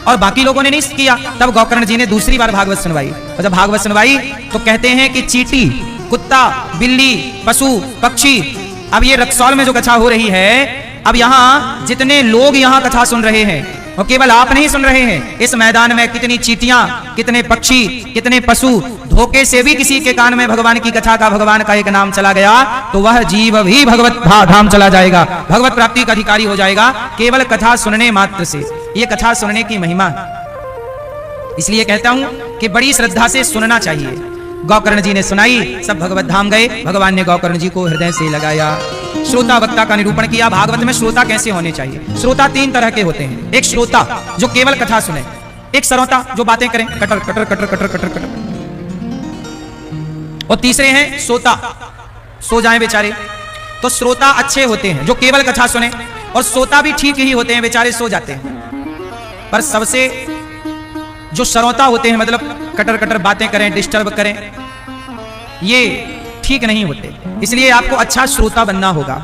और बाकी लोगों ने नहीं किया। तब गोकर्ण जी ने दूसरी बार भागवत सुनवाई, और जब भागवत सुनवाई तो कहते हैं कि चींटी, कुत्ता, बिल्ली, पशु, पक्षी, अब ये रक्सौल में जो कथा हो रही है, अब यहाँ जितने लोग यहाँ कथा सुन रहे हैं और केवल आप नहीं सुन रहे हैं, इस मैदान में कितनी चींटियां, कितने पक्षी, कितने पशु, धोखे से भी किसी के कान में भगवान की कथा का, भगवान का एक नाम चला गया तो वह जीव भी भगवत धाम चला जाएगा, भगवत प्राप्ति का अधिकारी हो जाएगा, केवल कथा सुनने मात्र से। ये कथा सुनने की महिमा है। इसलिए कहता हूं कि बड़ी श्रद्धा से सुनना चाहिए। गोकर्ण जी ने सुनाई, सब भगवत धाम गए। भगवान ने गोकर्ण जी को हृदय से लगाया, श्रोता वक्ता का निरूपण किया। भागवत में श्रोता कैसे होने चाहिए? श्रोता 3 तरह के होते हैं। एक श्रोता जो केवल कथा सुने, एक श्रोता जो बातें करें, cutter cutter cutter cutter cutter cutter, और तीसरे हैं सोता, सो जाएं बेचारे। तो श्रोता अच्छे होते हैं जो केवल कथा सुने, और सोता भी ठीक ही होते हैं, बेचारे सो जाते हैं। पर सबसे जो श्रोता होते हैं, मतलब कटर कटर बातें करें, डिस्टर्ब करें, ये ठीक नहीं होते। इसलिए आपको अच्छा श्रोता बनना होगा।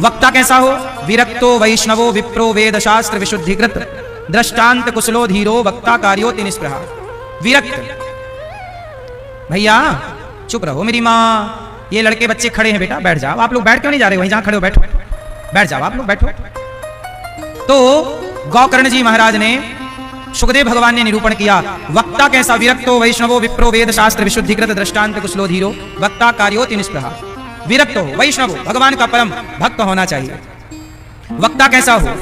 वक्ता कैसा हो? विरक्तो वैष्णवो विप्रो वेद शास्त्र विशुद्धिकृत दृष्टांत कुशलो धीरो वक्ता कार्योति निष्प्रहा। विरक्त, भैया चुप रहो, मेरी माँ, ये लड़के बच्चे खड़े हैं, बेटा बैठ जाओ। आप लोग बैठ क्यों नहीं जा रहे? वहीं जहां खड़े हो बैठो, बैठ जाओ, आप लोग बैठो। तो गोकर्ण जी महाराज ने, सुखदेव भगवान ने निरूपण किया, वक्ता कैसा? विरक्तो वैष्णवो विप्रो वेद शास्त्र विशुद्धिकृत दृष्टांत कुशलो धीरो वक्ता कार्योति निष्प्रहा। विरक्त हो, वैष्णव, भगवान का परम भक्त होना चाहिए। वक्ता कैसा हो?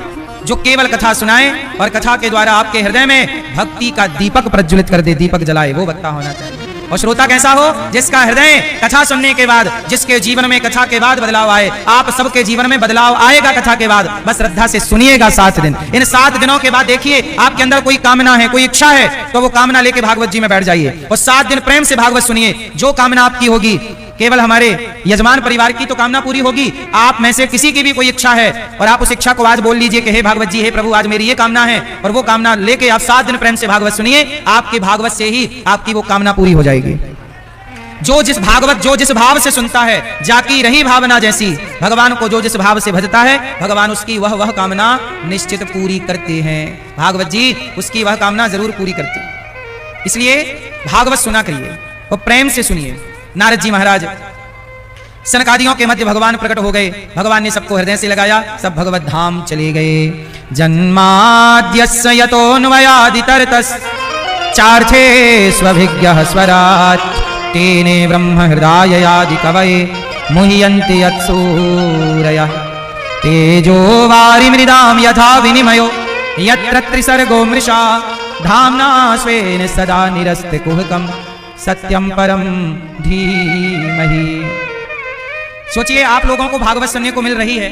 जो केवल कथा सुनाए और कथा के द्वारा आपके हृदय में भक्ति का दीपक प्रज्वलित कर दे, दीपक जलाए, वो वक्ता होना चाहिए। और श्रोता कैसा हो? जिसका हृदय कथा सुनने के बाद, जिसके जीवन में कथा के बाद बदलाव आए। आप सबके जीवन में बदलाव आएगा कथा के बाद, बस श्रद्धा से सुनिएगा 7 दिन। इन 7 दिनों के बाद देखिए आपके अंदर कोई कामना है, कोई इच्छा है, तो वो कामना लेके भागवत जी में बैठ जाइए और 7 दिन प्रेम से भागवत सुनिए। जो कामना आपकी होगी, केवल हमारे यजमान परिवार की तो कामना पूरी होगी, आप में से किसी की भी कोई इच्छा है और आप उस इच्छा को आज बोल लीजिए कि हे भागवत जी, हे प्रभु, आज मेरी ये कामना है, और वो कामना लेके आप 7 दिन प्रेम से भागवत सुनिए। आपके भागवत से ही आपकी वो कामना पूरी हो जाएगी। जो जिस भाव से सुनता है, जाकी रही भावना जैसी, भगवान को जो जिस भाव से भजता है, भगवान उसकी वह कामना निश्चित पूरी करते हैं। भागवत जी उसकी वह कामना जरूर पूरी करते हैं। इसलिए भागवत सुना करिए और प्रेम से सुनिए। नारद जी महाराज सनकादियों के मध्य भगवान प्रकट हो गए। भगवान ने सबको हृदय से लगाया, सब भगवत धाम चले गए। जन्माद्यस्य यतोऽन्वयादितरतस् चार्थे स्वभिज्ञः स्वराट् तेने ब्रह्म हृदयादि कवये मुह्यन्ति यत्सूरयः तेजो वारिमृदां यथा विनिमयो यत्र त्रिसर्गो मृषा धाम्ना स्वेन सदा निरस्त कुहकम सत्यम परम धीमहि। सोचिए आप लोगों को भागवत सुनने को मिल रही है।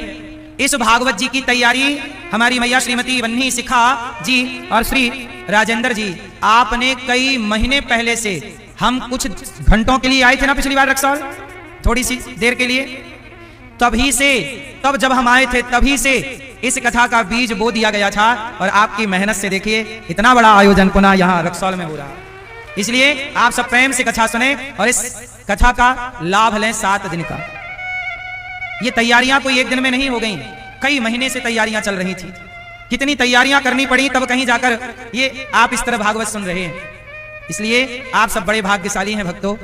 इस भागवत जी की तैयारी हमारी मैया श्रीमती वन्नी शिखा जी और श्री राजेंद्र जी, आपने कई महीने पहले से, हम कुछ घंटों के लिए आए थे ना पिछली बार रक्सौल, थोड़ी सी देर के लिए, तभी से, तब जब हम आए थे तभी से इस कथा का बीज बो दिया गया था। और आपकी मेहनत से देखिए इतना बड़ा आयोजन पुनः यहाँ रक्सौल में हो रहा है। इसलिए आप सब प्रेम से कथा सुने और इस कथा का लाभ लें 7 दिन का। ये तैयारियां कोई एक दिन में नहीं हो गई, कई महीने से तैयारियां चल रही थी। कितनी तैयारियां करनी पड़ी तब कहीं जाकर ये आप इस तरह भागवत सुन रहे हैं। इसलिए आप सब बड़े भाग्यशाली हैं भक्तों।